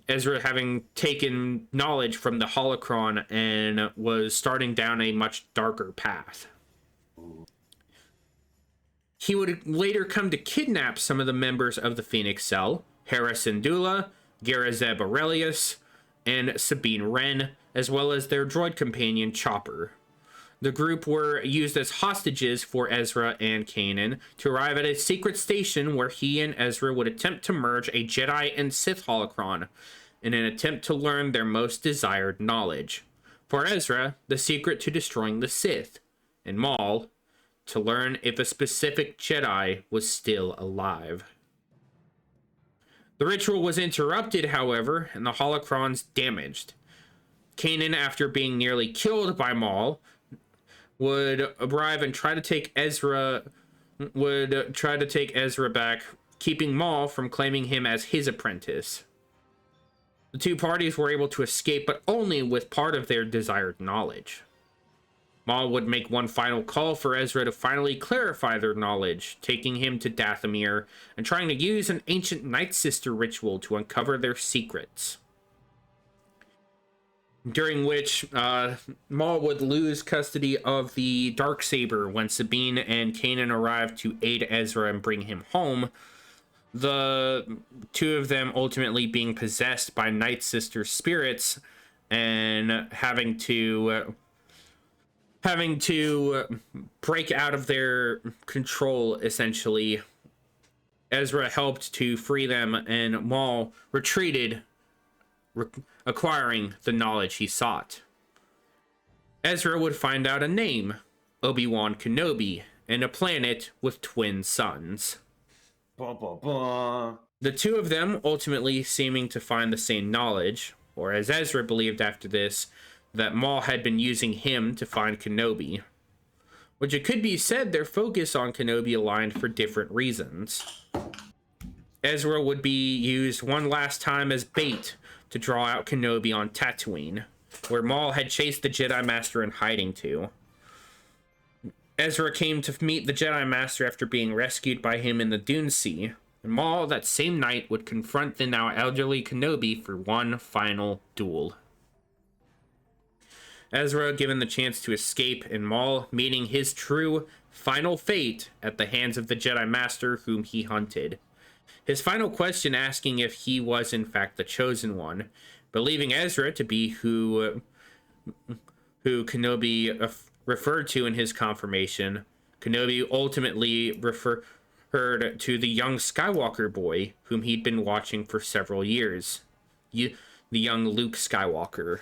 Ezra having taken knowledge from the holocron and was starting down a much darker path. He would later come to kidnap some of the members of the Phoenix Cell, Hera Syndulla, Garazeb Aurelius, and Sabine Wren, as well as their droid companion Chopper. The group were used as hostages for Ezra and Kanan to arrive at a secret station where he and Ezra would attempt to merge a Jedi and Sith holocron in an attempt to learn their most desired knowledge. For Ezra, the secret to destroying the Sith, and Maul, to learn if a specific Jedi was still alive. The ritual was interrupted, however, and the holocrons damaged. Kanan, after being nearly killed by Maul, would arrive and try to take Ezra back, keeping Maul from claiming him as his apprentice. The two parties were able to escape, but only with part of their desired knowledge. Maul would make one final call for Ezra to finally clarify their knowledge, taking him to Dathomir and trying to use an ancient Night Sister ritual to uncover their secrets. During which Maul would lose custody of the Darksaber when Sabine and Kanan arrived to aid Ezra and bring him home, the two of them ultimately being possessed by Night Sister spirits and having to break out of their control, essentially. Ezra helped to free them, and Maul retreated, acquiring the knowledge he sought. Ezra would find out a name, Obi-Wan Kenobi, and a planet with twin suns. Blah, blah, blah. The two of them ultimately seeming to find the same knowledge, or as Ezra believed after this, that Maul had been using him to find Kenobi. Which it could be said their focus on Kenobi aligned for different reasons. Ezra would be used one last time as bait to draw out Kenobi on Tatooine, where Maul had chased the Jedi Master in hiding to. Ezra came to meet the Jedi Master after being rescued by him in the Dune Sea, and Maul that same night would confront the now elderly Kenobi for one final duel. Ezra given the chance to escape, and Maul meeting his true final fate at the hands of the Jedi Master whom he hunted. His final question asking if he was in fact the Chosen One, believing Ezra to be who Kenobi referred to in his confirmation. Kenobi ultimately referred to the young Skywalker boy whom he'd been watching for several years. The young Luke Skywalker.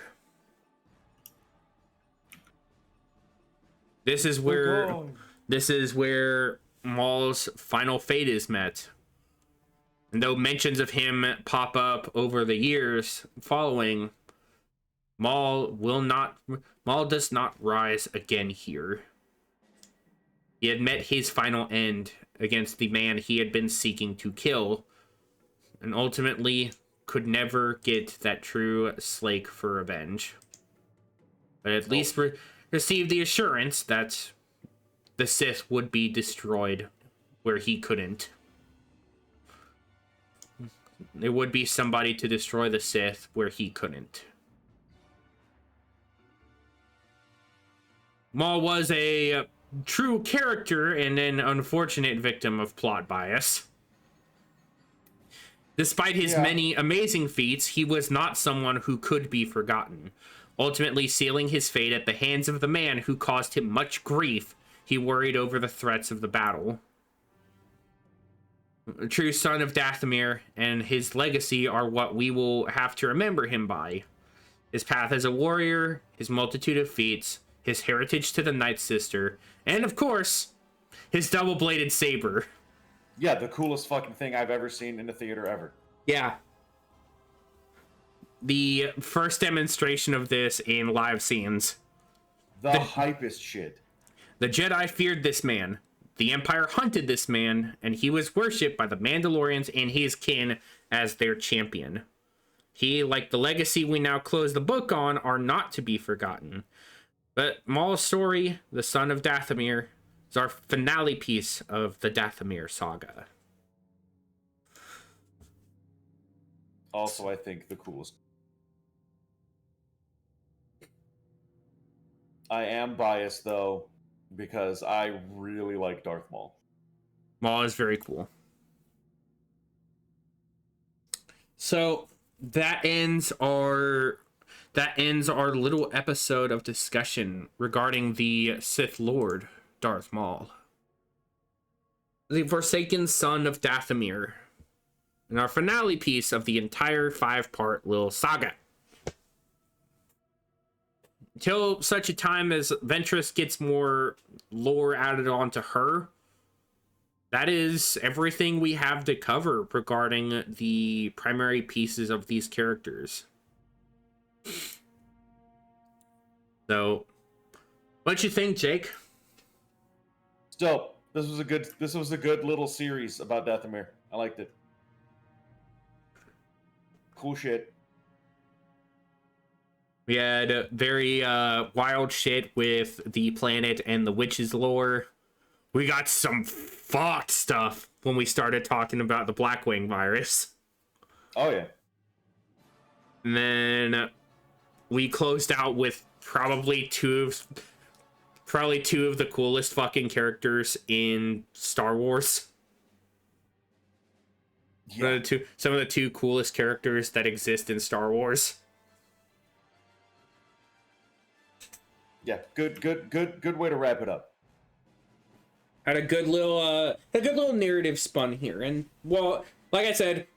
This is where Maul's final fate is met. And though mentions of him pop up over the years following, Maul does not rise again here. He had met his final end against the man he had been seeking to kill, and ultimately could never get that true slake for revenge. But at least received the assurance that the Sith would be destroyed where he couldn't. There would be somebody to destroy the Sith where he couldn't. Maul was a true character and an unfortunate victim of plot bias. Despite his many amazing feats, he was not someone who could be forgotten. Ultimately sealing his fate at the hands of the man who caused him much grief, he worried over the threats of the battle. A true son of Dathomir, and his legacy are what we will have to remember him by. His path as a warrior, his multitude of feats, his heritage to the Night Sister, and of course, his double-bladed saber. Yeah, the coolest fucking thing I've ever seen in a theater ever. Yeah. the first demonstration of this in live scenes. The hypest shit. The Jedi feared this man. The Empire hunted this man, and he was worshipped by the Mandalorians and his kin as their champion. He, like the legacy we now close the book on, are not to be forgotten. But Maul's story, the son of Dathomir, is our finale piece of the Dathomir saga. Also, I think the coolest. I am biased, though, because I really like Darth Maul. Maul is very cool. So that ends our little episode of discussion regarding the Sith Lord Darth Maul, the Forsaken son of Dathomir, and our finale piece of the entire 5-part little saga. Until such a time as Ventress gets more lore added onto her, that is everything we have to cover regarding the primary pieces of these characters. So, what you think, Jake? Still, this was a good little series about Dathomir. I liked it. Cool shit. We had very wild shit with the planet and the witches lore. We got some fucked stuff when we started talking about the Blackwing virus. Oh, yeah. And then we closed out with probably two of the coolest fucking characters in Star Wars. Yeah. Some of the two coolest characters that exist in Star Wars. Yeah, good way to wrap it up. Had a good little narrative spun here. And, well, like I said,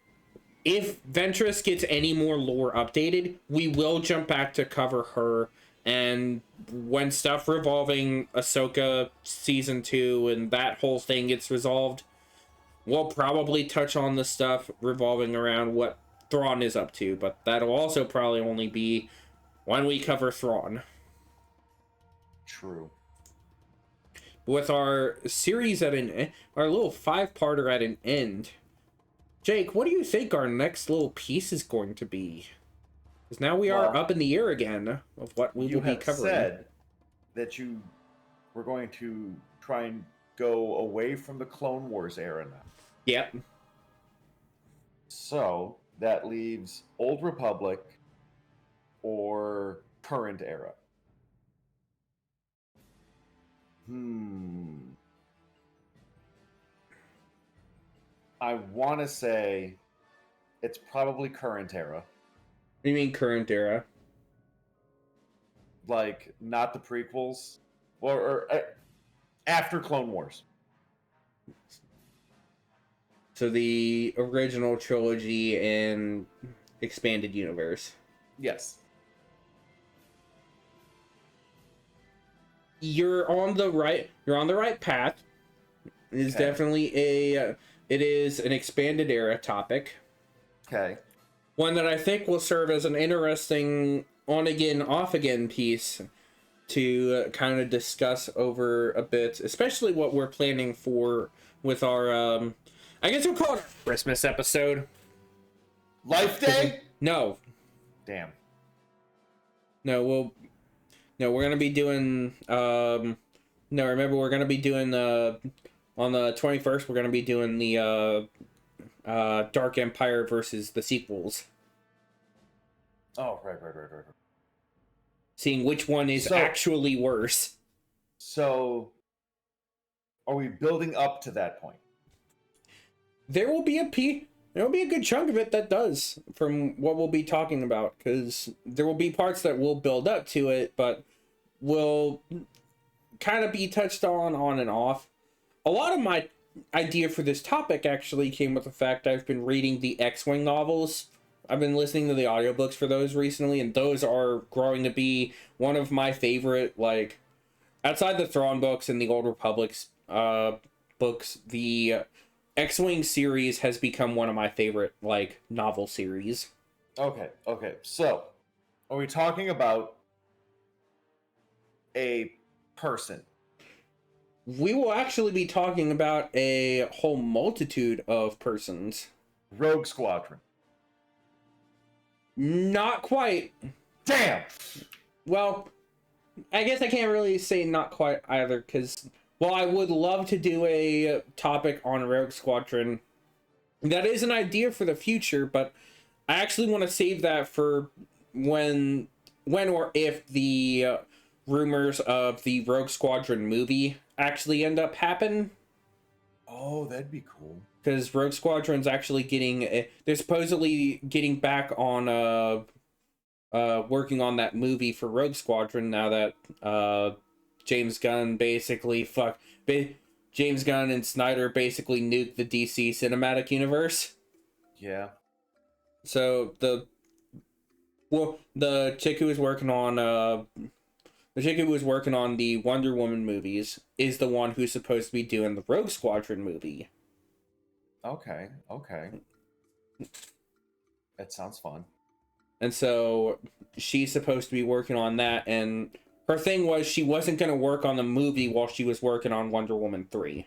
if Ventress gets any more lore updated, we will jump back to cover her. And when stuff revolving Ahsoka Season 2 and that whole thing gets resolved, we'll probably touch on the stuff revolving around what Thrawn is up to. But that'll also probably only be when we cover Thrawn. True. With our series at our little 5-parter at an end, Jake, what do you think our next little piece is going to be? Because now we are up in the air again of what we will be covering. You said that you were going to try and go away from the Clone Wars era now. Yep. So that leaves Old Republic or current era. I want to say it's probably current era. What do you mean current era? Like, not the prequels. Or after Clone Wars. So the original trilogy and expanded universe. Yes. You're on the right path. It is definitely it is an expanded era topic. Okay. One that I think will serve as an interesting on again, off again piece to kind of discuss over a bit, especially what we're planning for with our I guess we'll call it a Christmas episode. Life Day? No. Damn. No, we're gonna be doing remember we're gonna be doing on the 21st we're gonna be doing the Dark Empire versus the sequels. Oh, right. Seeing which one is actually worse. So, are we building up to that point? There will be a good chunk of it that does, from what we'll be talking about, because there will be parts that will build up to it, but will kind of be touched on and off. A lot of my idea for this topic actually came with the fact I've been reading the X-Wing novels. I've been listening to the audiobooks for those recently, and those are growing to be one of my favorite, like, outside the Thrawn books and the Old Republic's books, the X-Wing series has become one of my favorite, like, novel series. Okay. So, are we talking about a person? We will actually be talking about a whole multitude of persons. Rogue Squadron. Not quite. Damn! Well, I guess I can't really say not quite either, because while I would love to do a topic on Rogue Squadron, that is an idea for the future, but I actually want to save that for when or if the rumors of the Rogue Squadron movie actually end up happen. Oh, that'd be cool. Because Rogue Squadron's actually they're supposedly getting back on working on that movie for Rogue Squadron now that James Gunn James Gunn and Snyder basically nuked the DC cinematic universe. Yeah. So the chick who was working on the Wonder Woman movies is the one who's supposed to be doing the Rogue Squadron movie. Okay. That sounds fun. And so she's supposed to be working on that, and her thing was she wasn't going to work on the movie while she was working on Wonder Woman 3.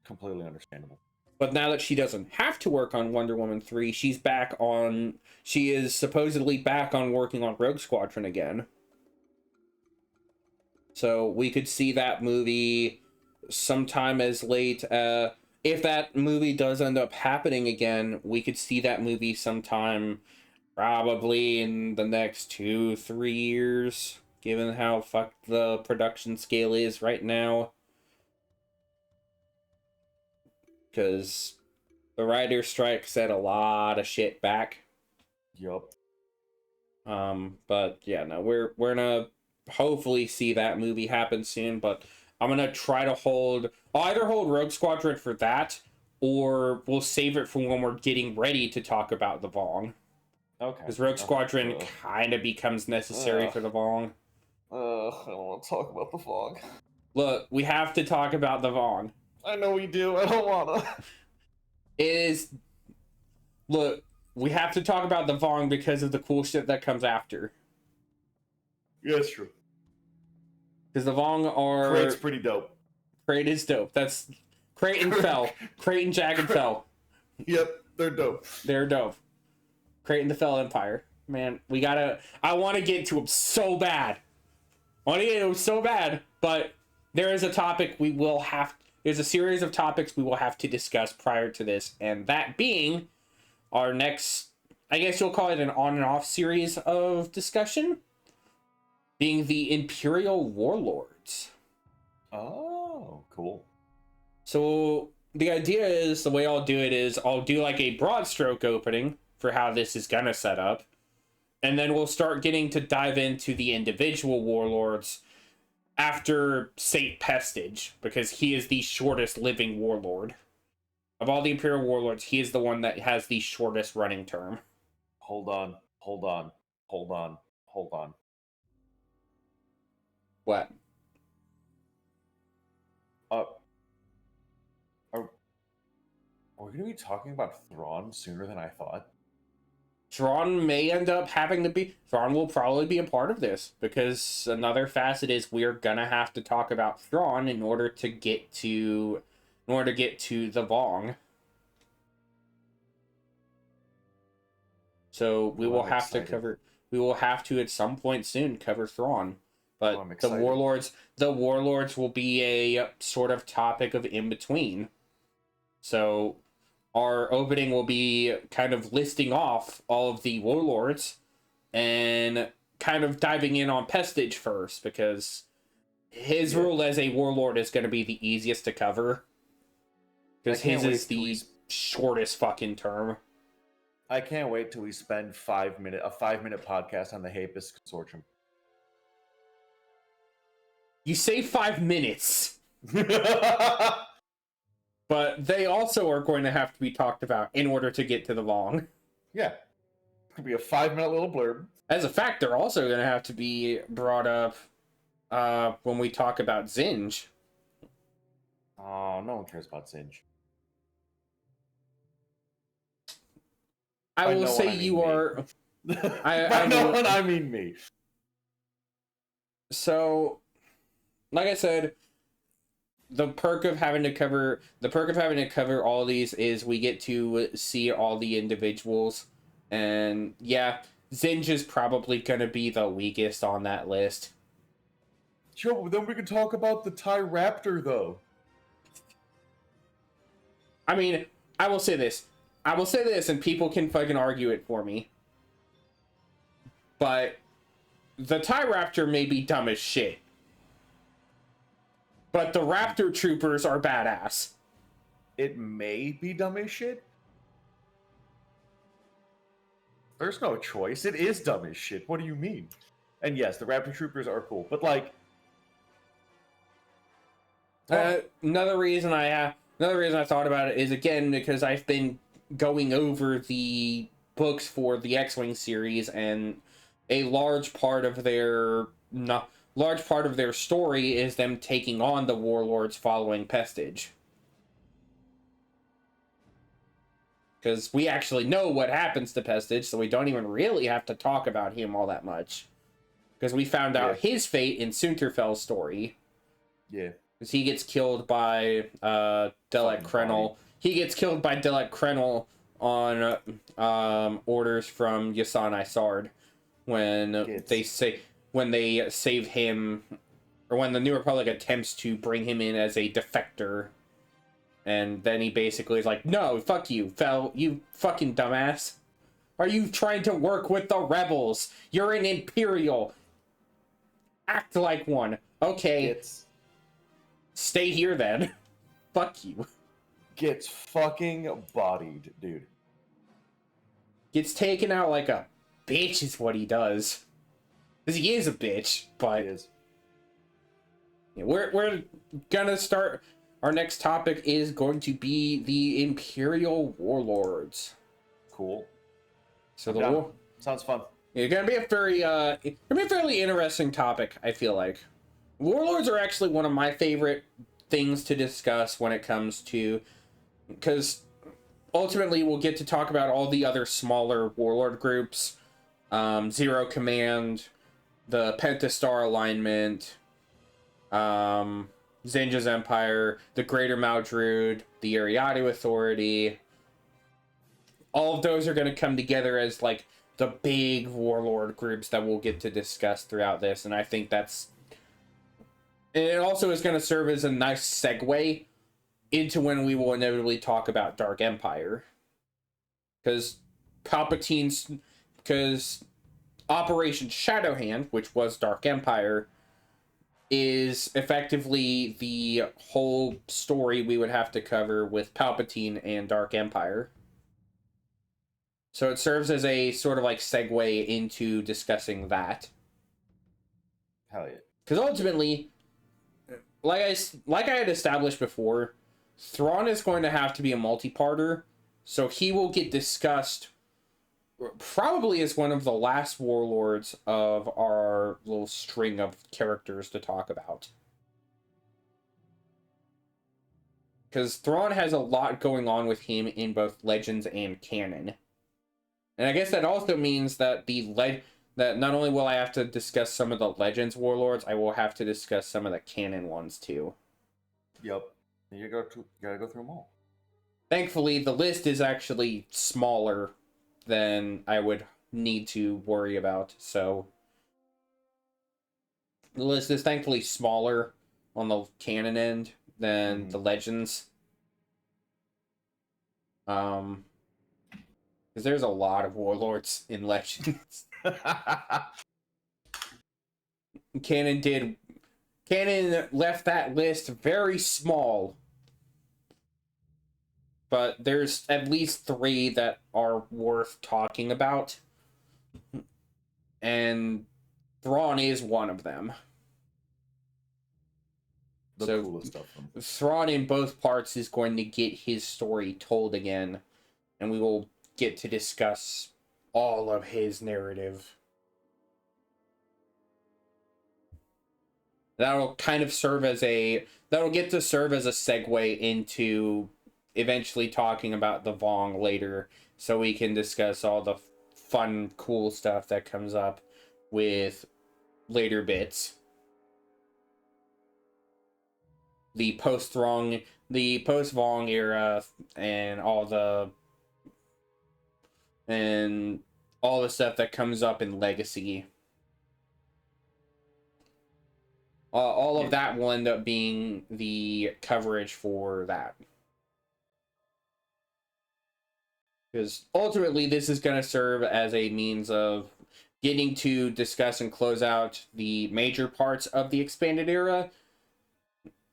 Completely understandable. But now that she doesn't have to work on Wonder Woman 3, she is supposedly back on working on Rogue Squadron again. So we could see that movie sometime as late, if that movie does end up happening again, we could see that movie sometime probably in the next 2-3 years, given how fucked the production scale is right now. Because the writer's strike set a lot of shit back. Yup. But yeah, no, we're gonna hopefully see that movie happen soon, but I'm gonna try to I'll either hold Rogue Squadron for that, or we'll save it for when we're getting ready to talk about the Vong. Okay. Because Rogue Squadron kind of becomes necessary for the Vong. I don't want to talk about the Vong. Look, we have to talk about the Vong. I know we do. I don't want to. Look, we have to talk about the Vong because of the cool shit that comes after. Yeah, it's true. Because the Vong are... Crate's pretty dope. Crate is dope. That's... Crate and Fell. Crate and Jag and Fell. Yep, they're dope. They're dope. Crate and the Fell Empire. Man, we gotta... I want to get to them so bad. But there is a topic we will have... There's a series of topics we will have to discuss prior to this, and that being our next... I guess you'll call it an on and off series of discussion, being the Imperial Warlords. Oh, cool. So the idea is, the way I'll do it is I'll do like a broad stroke opening for how this is gonna set up, and then we'll start getting to dive into the individual warlords after Saint Pestage, because he is the shortest living warlord. Of all the Imperial warlords, he is the one that has the shortest running term. Hold on. What? Are we going to be talking about Thrawn sooner than I thought? Thrawn may end up having to be... Thrawn will probably be a part of this, because another facet is we're gonna have to talk about Thrawn in order to get to the Vong. So we will have to at some point soon cover Thrawn. But the warlords will be a sort of topic of in between. So our opening will be kind of listing off all of the warlords and kind of diving in on Pestage first, because his role as a warlord is going to be the easiest to cover. Because his is the shortest fucking term. I can't wait till we spend a 5-minute podcast on the Hapus Consortium. You say 5 minutes. But they also are going to have to be talked about in order to get to the Vong. Yeah. It could be a 5-minute little blurb. As a fact, they're also going to have to be brought up when we talk about Zinj. Oh, no one cares about Zinj. I will say you are. I know will. when I mean me. So, like I said, the perk of having to cover all these is we get to see all the individuals, and yeah, Zinj is probably gonna be the weakest on that list. Sure, then we can talk about the Thai Raptor, though. I mean, I will say this, and people can fucking argue it for me, but the Thai Raptor may be dumb as shit, but the Raptor Troopers are badass. It may be dumb as shit. There's no choice. It is dumb as shit. What do you mean? And yes, the Raptor Troopers are cool, but like, another reason I thought about it is, again, because I've been going over the books for the X-Wing series, and a large part of their story is them taking on the warlords following Pestage. Because we actually know what happens to Pestage, so we don't even really have to talk about him all that much. Because we found out his fate in Sunterfell's story. Yeah. Because he gets killed by Delek Krenel. He gets killed by Delek Krenel on orders from Yasan Isard when they save him, or when the New Republic attempts to bring him in as a defector. And then he basically is like, no, fuck you, you fucking dumbass. Are you trying to work with the rebels? You're an Imperial. Act like one. Okay. Stay here then. Fuck you. Gets fucking bodied, dude. Gets taken out like a bitch is what he does. Because he is a bitch, but... He is. We're gonna start... Our next topic is going to be the Imperial Warlords. Cool. So sounds fun. It's gonna be a fairly interesting topic, I feel like. Warlords are actually one of my favorite things to discuss when it comes to, because ultimately we'll get to talk about all the other smaller warlord groups, Zero Command, the Pentastar Alignment, Zinja's Empire, the Greater Maldrude, the Ariadu Authority. All of those are going to come together as like the big warlord groups that we'll get to discuss throughout this, and I think it also is going to serve as a nice segue into when we will inevitably talk about Dark Empire. Because Operation Shadowhand, which was Dark Empire, is effectively the whole story we would have to cover with Palpatine and Dark Empire. So it serves as a sort of like segue into discussing that. Hell yeah. Because ultimately, like I had established before, Thrawn is going to have to be a multi-parter, so he will get discussed probably as one of the last warlords of our little string of characters to talk about. Because Thrawn has a lot going on with him in both Legends and canon. And I guess that also means that that not only will I have to discuss some of the Legends warlords, I will have to discuss some of the canon ones too. Yep. You gotta go through them all. Thankfully, the list is actually smaller than I would need to worry about, so the list is thankfully smaller on the canon end than the Legends. Because there's a lot of warlords in Legends. Canon left that list very small, but there's at least 3 that are worth talking about, and Thrawn is one of them. The coolest stuff. Thrawn in both parts is going to get his story told again, and we will get to discuss all of his narrative. That'll get to serve as a segue into eventually talking about the Vong later, so we can discuss all the fun, cool stuff that comes up with later bits. The post-Vong era, and all the stuff that comes up in Legacy. All of that will end up being the coverage for that. Because ultimately, this is going to serve as a means of getting to discuss and close out the major parts of the expanded era,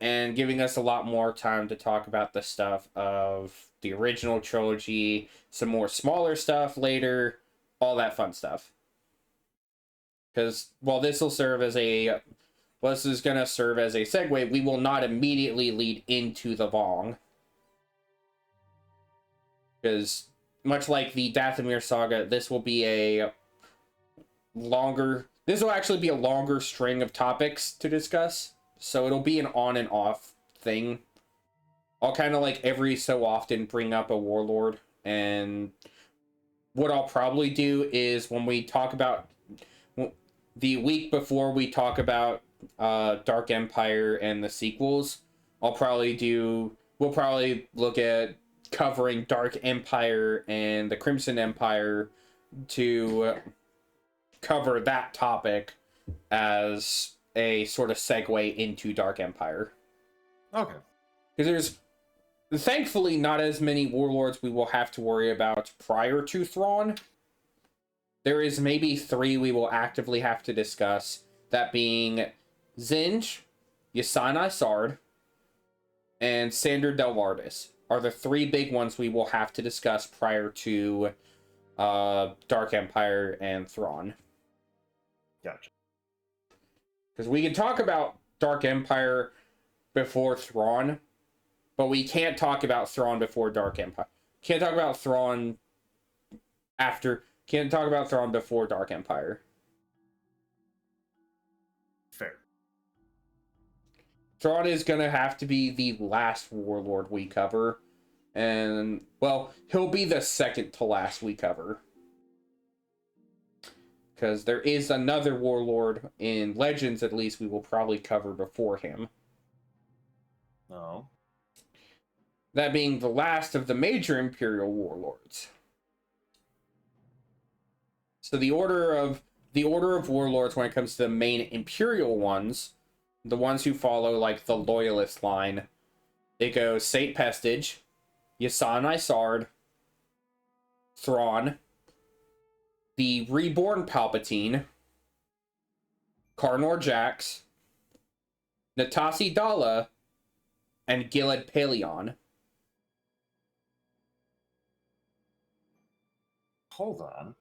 and giving us a lot more time to talk about the stuff of the original trilogy, some more smaller stuff later, all that fun stuff. Because while this is going to serve as a segue, we will not immediately lead into the Vong. Because much like the Dathomir saga, this will actually be a longer string of topics to discuss. So it'll be an on and off thing. I'll kind of like every so often bring up a warlord, and what I'll probably do is when we talk about the week before we talk about Dark Empire and the sequels, we'll probably look at covering Dark Empire and the Crimson Empire to cover that topic as a sort of segue into Dark Empire. Okay. Because there's thankfully not as many warlords we will have to worry about prior to Thrawn. There is maybe 3 we will actively have to discuss, that being Zinj, Yasana Isard, and Sandor Delvardis are the 3 big ones we will have to discuss prior to Dark Empire and Thrawn. Gotcha. Because we can talk about Dark Empire before Thrawn, but we can't talk about Thrawn before Dark Empire. Can't talk about Thrawn before Dark Empire. Fair. Thrawn is going to have to be the last warlord we cover. And, well, he'll be the second to last we cover. Because there is another warlord in Legends, at least, we will probably cover before him. No. That being the last of the major Imperial warlords. So the order of warlords when it comes to the main Imperial ones, the ones who follow like the Loyalist line, it goes Saint Pestage, Yasana Isard, Thrawn, the Reborn Palpatine, Karnor Jax, Natasi Dala, and Gilad Paleon. Hold on.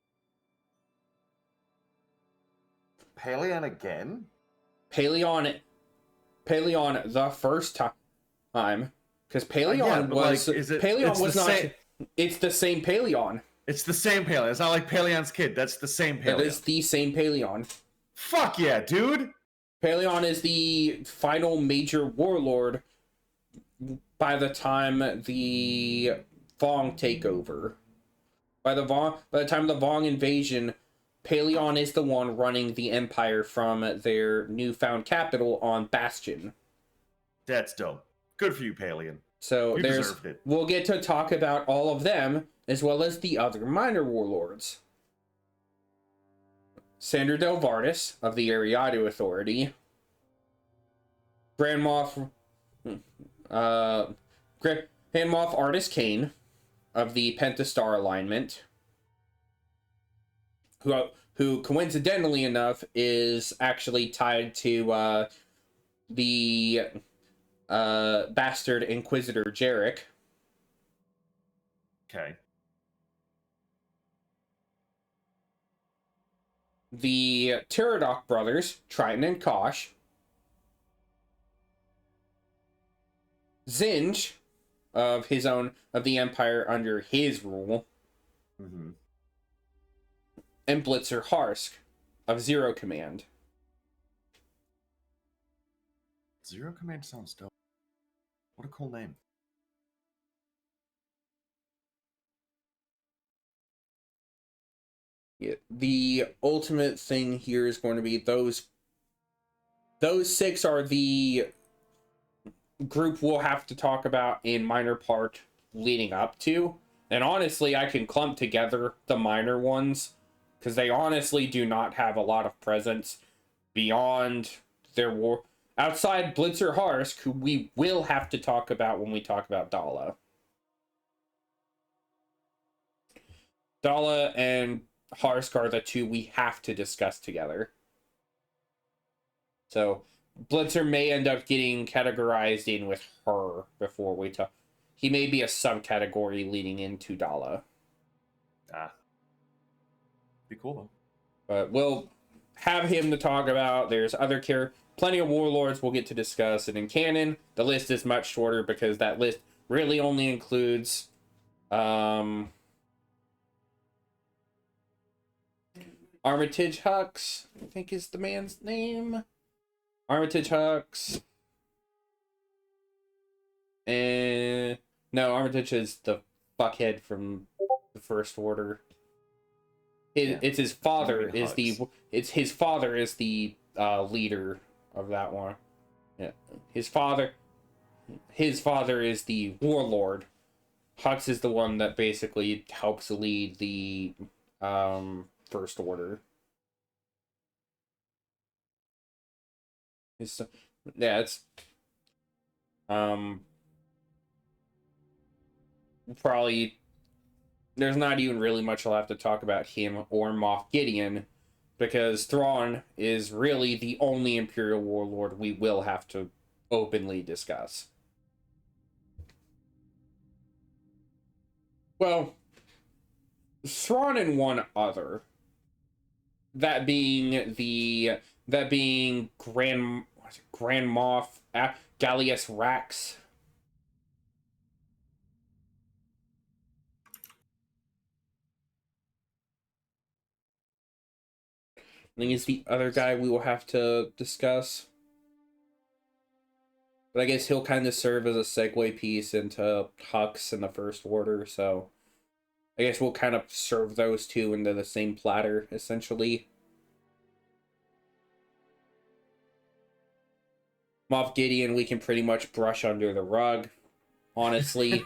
Paleon again? Paleon the first time. Because Paleon was... Like, It's the same Paleon. It's the same Paleon. It's not like Paleon's kid. That's the same Paleon. That is the same Paleon. Fuck yeah, dude! Paleon is the final major warlord by the time the Vong take over. By the time of the Vong invasion, Paleon is the one running the Empire from their newfound capital on Bastion. That's dope. Good for you, Paleon. So you deserved it. We'll get to talk about all of them, as well as the other minor warlords. Sandor Delvardis of the Ariadu Authority. Grand Moff Artis Kane of the Pentastar Alignment, who coincidentally enough is actually tied to the bastard Inquisitor Jarek. Okay. The Pterodok brothers, Triton and Kosh. Zinj of the Empire under his rule. Mm-hmm. And Blitzer Harsk of Zero Command. Zero Command sounds dope. What a cool name. Yeah, the ultimate thing here is going to be those six are the group we'll have to talk about in minor part leading up to. And honestly, I can clump together the minor ones because they honestly do not have a lot of presence beyond their war. Outside Blitzer Harsk, who we will have to talk about when we talk about Dala. Dala and Harsk are the two we have to discuss together. So Blitzer may end up getting categorized in with her before we talk. He may be a subcategory leading into Dala. Be cool though. But we'll have him to talk about. There's plenty of warlords we'll get to discuss. And in canon, the list is much shorter because that list really only includes Armitage Hux, I think is the man's name. Armitage Hux. And no, Armitage is the fuckhead from the First Order. It's his father is his father is the leader of that one. Yeah, his father is the warlord. Hux is the one that basically helps lead the First Order. It's probably there's not even really much I'll have to talk about him or Moff Gideon because Thrawn is really the only Imperial warlord we will have to openly discuss. Well, Thrawn and one other. That being Grand Moff Gallius Rax. I think he's the other guy we will have to discuss. But I guess he'll kind of serve as a segue piece into Hux and the First Order, so I guess we'll kind of serve those two into the same platter, essentially. Moff Gideon, we can pretty much brush under the rug, honestly.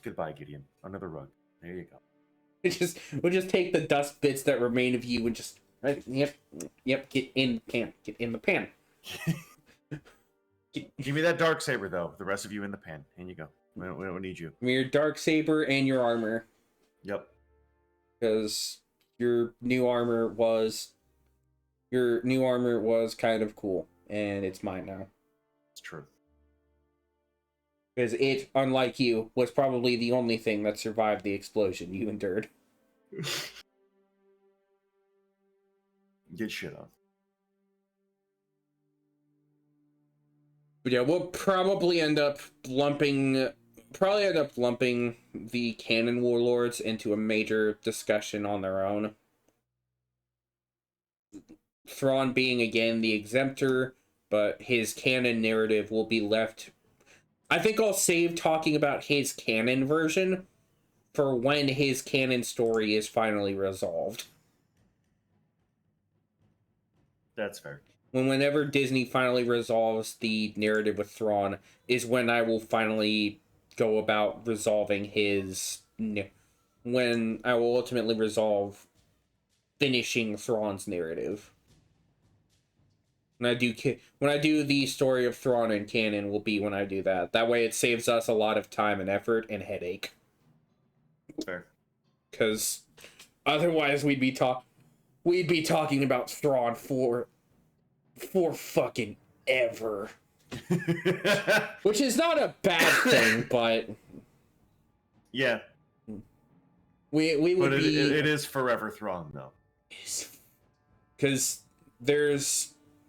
Goodbye, Gideon. Under the rug. There you go. We'll just take the dust bits that remain of you and just yep, get in the pan. Get in the pan. Give me that dark saber though. The rest of you in the pan. In you go. We don't need you. Your dark saber and your armor. Yep. Because your new armor was kind of cool, and it's mine now. It's true. Because it, unlike you, was probably the only thing that survived the explosion you endured. Get shit on. But yeah, we'll probably end up lumping the canon warlords into a major discussion on their own. Thrawn being again the exemptor, but his canon narrative will be left. I think I'll save talking about his canon version for when his canon story is finally resolved. That's fair. Whenever Disney finally resolves the narrative with Thrawn is when I will finally go about resolving when I will ultimately resolve finishing Thrawn's narrative. When I do the story of Thrawn in canon will be when I do that. That way it saves us a lot of time and effort and headache. Fair. Because otherwise we'd be talking about Thrawn for fucking ever. Which is not a bad thing, but yeah. We would but be it is forever Thrawn though. Because there's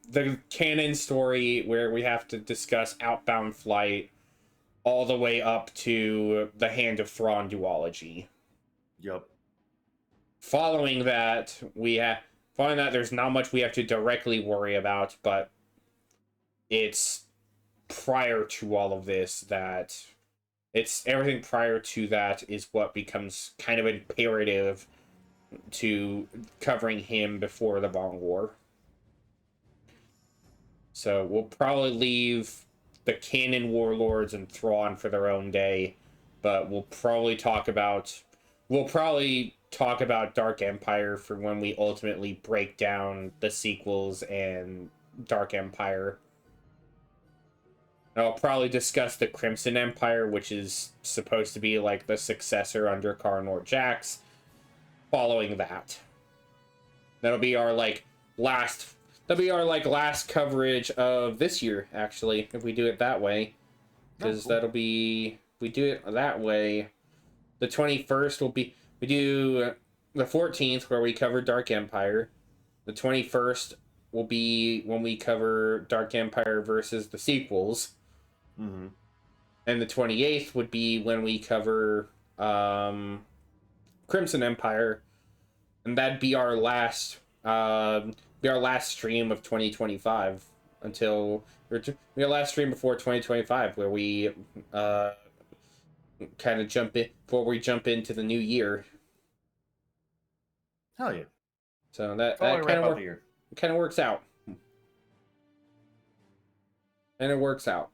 the canon story where we have to discuss Outbound Flight all the way up to the Hand of Thrawn duology. Yep. Following that, there's not much we have to directly worry about, but it's prior to all of this that It's everything prior to that is what becomes kind of imperative to covering him before the Long War. So we'll probably leave the canon warlords and Thrawn for their own day, but we'll probably talk about Dark Empire for when we ultimately break down the sequels and Dark Empire. And I'll probably discuss the Crimson Empire, which is supposed to be like the successor under Carnor Jax. Following that, that'll be our last coverage of this year, actually, if we do it that way. Because that'll be, if we do it that way, the 21st will be, we do the 14th where we cover Dark Empire. The 21st will be when we cover Dark Empire versus the sequels. Mm-hmm. And the 28th would be when we cover Crimson Empire. And that'd be our last stream of 2025 until our last stream before 2025, where we kind of jump into the new year. Hell yeah! So that kind of works out, and it works out.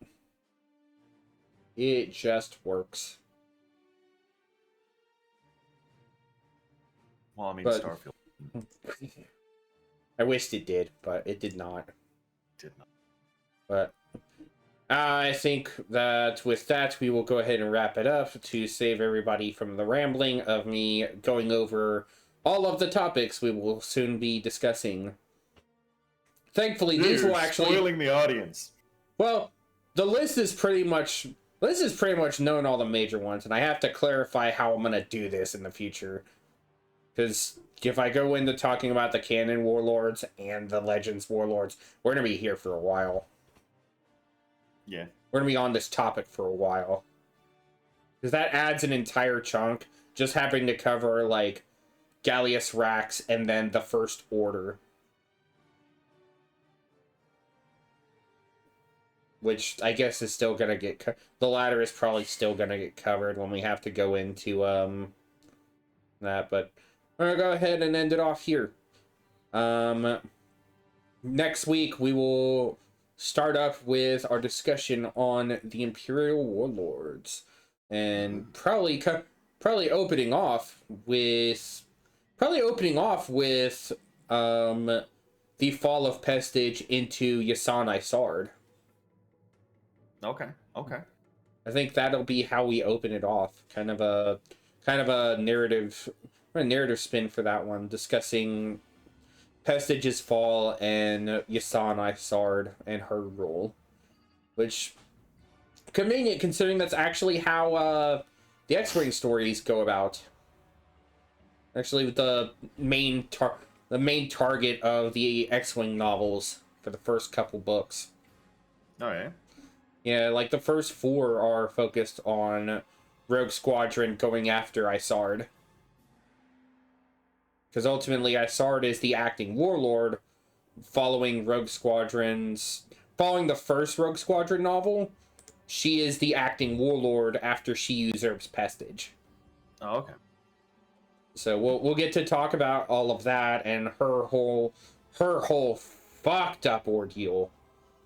It just works. Well, I mean, Starfield. I wished it did, but it did not. Did not. But I think that with that, we will go ahead and wrap it up to save everybody from the rambling of me going over all of the topics we will soon be discussing. Thankfully, these will actually spoiling the audience. Well, the list is pretty much known, all the major ones, and I have to clarify how I'm gonna do this in the future. Because if I go into talking about the canon warlords and the legends warlords, we're going to be here for a while. Yeah. We're going to be on this topic for a while. Because that adds an entire chunk, just having to cover, like, Gallius Rax and then the First Order. Which I guess is still going to get... The latter is probably still going to get covered when we have to go into that, but... I'm going to go ahead and end it off here. Next week, we will start up with our discussion on the Imperial Warlords. And probably opening off with... the fall of Pestage into Yasan Isard. Okay. I think that'll be how we open it off. Kind of a narrative spin for that one, discussing Pestage's fall and Yasan Isard and her role, which convenient considering that's actually how the X-Wing stories go about. Actually, the main target of the X-Wing novels for the first couple books. Oh yeah. Yeah, like the first 4 are focused on Rogue Squadron going after Isard. Because ultimately, Isard is the acting warlord following the first Rogue Squadron novel. She is the acting warlord after she usurps Pestage. Oh, okay. So we'll get to talk about all of that and her whole fucked up ordeal.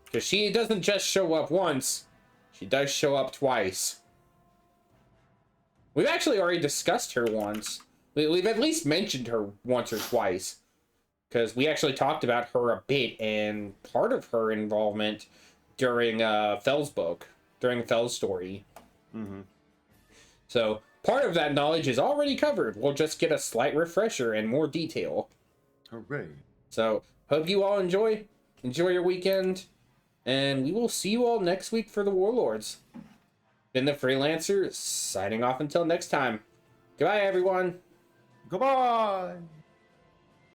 Because she doesn't just show up once, she does show up twice. We've actually already discussed her once. We've at least mentioned her once or twice, because we actually talked about her a bit and part of her involvement during Fell's book, during Fell's story. Mm-hmm. So part of that knowledge is already covered. We'll just get a slight refresher and more detail. Hooray. So hope you all enjoy your weekend, and we will see you all next week for the Warlords. Been the Freelancer, signing off until next time. Goodbye, everyone. Goodbye.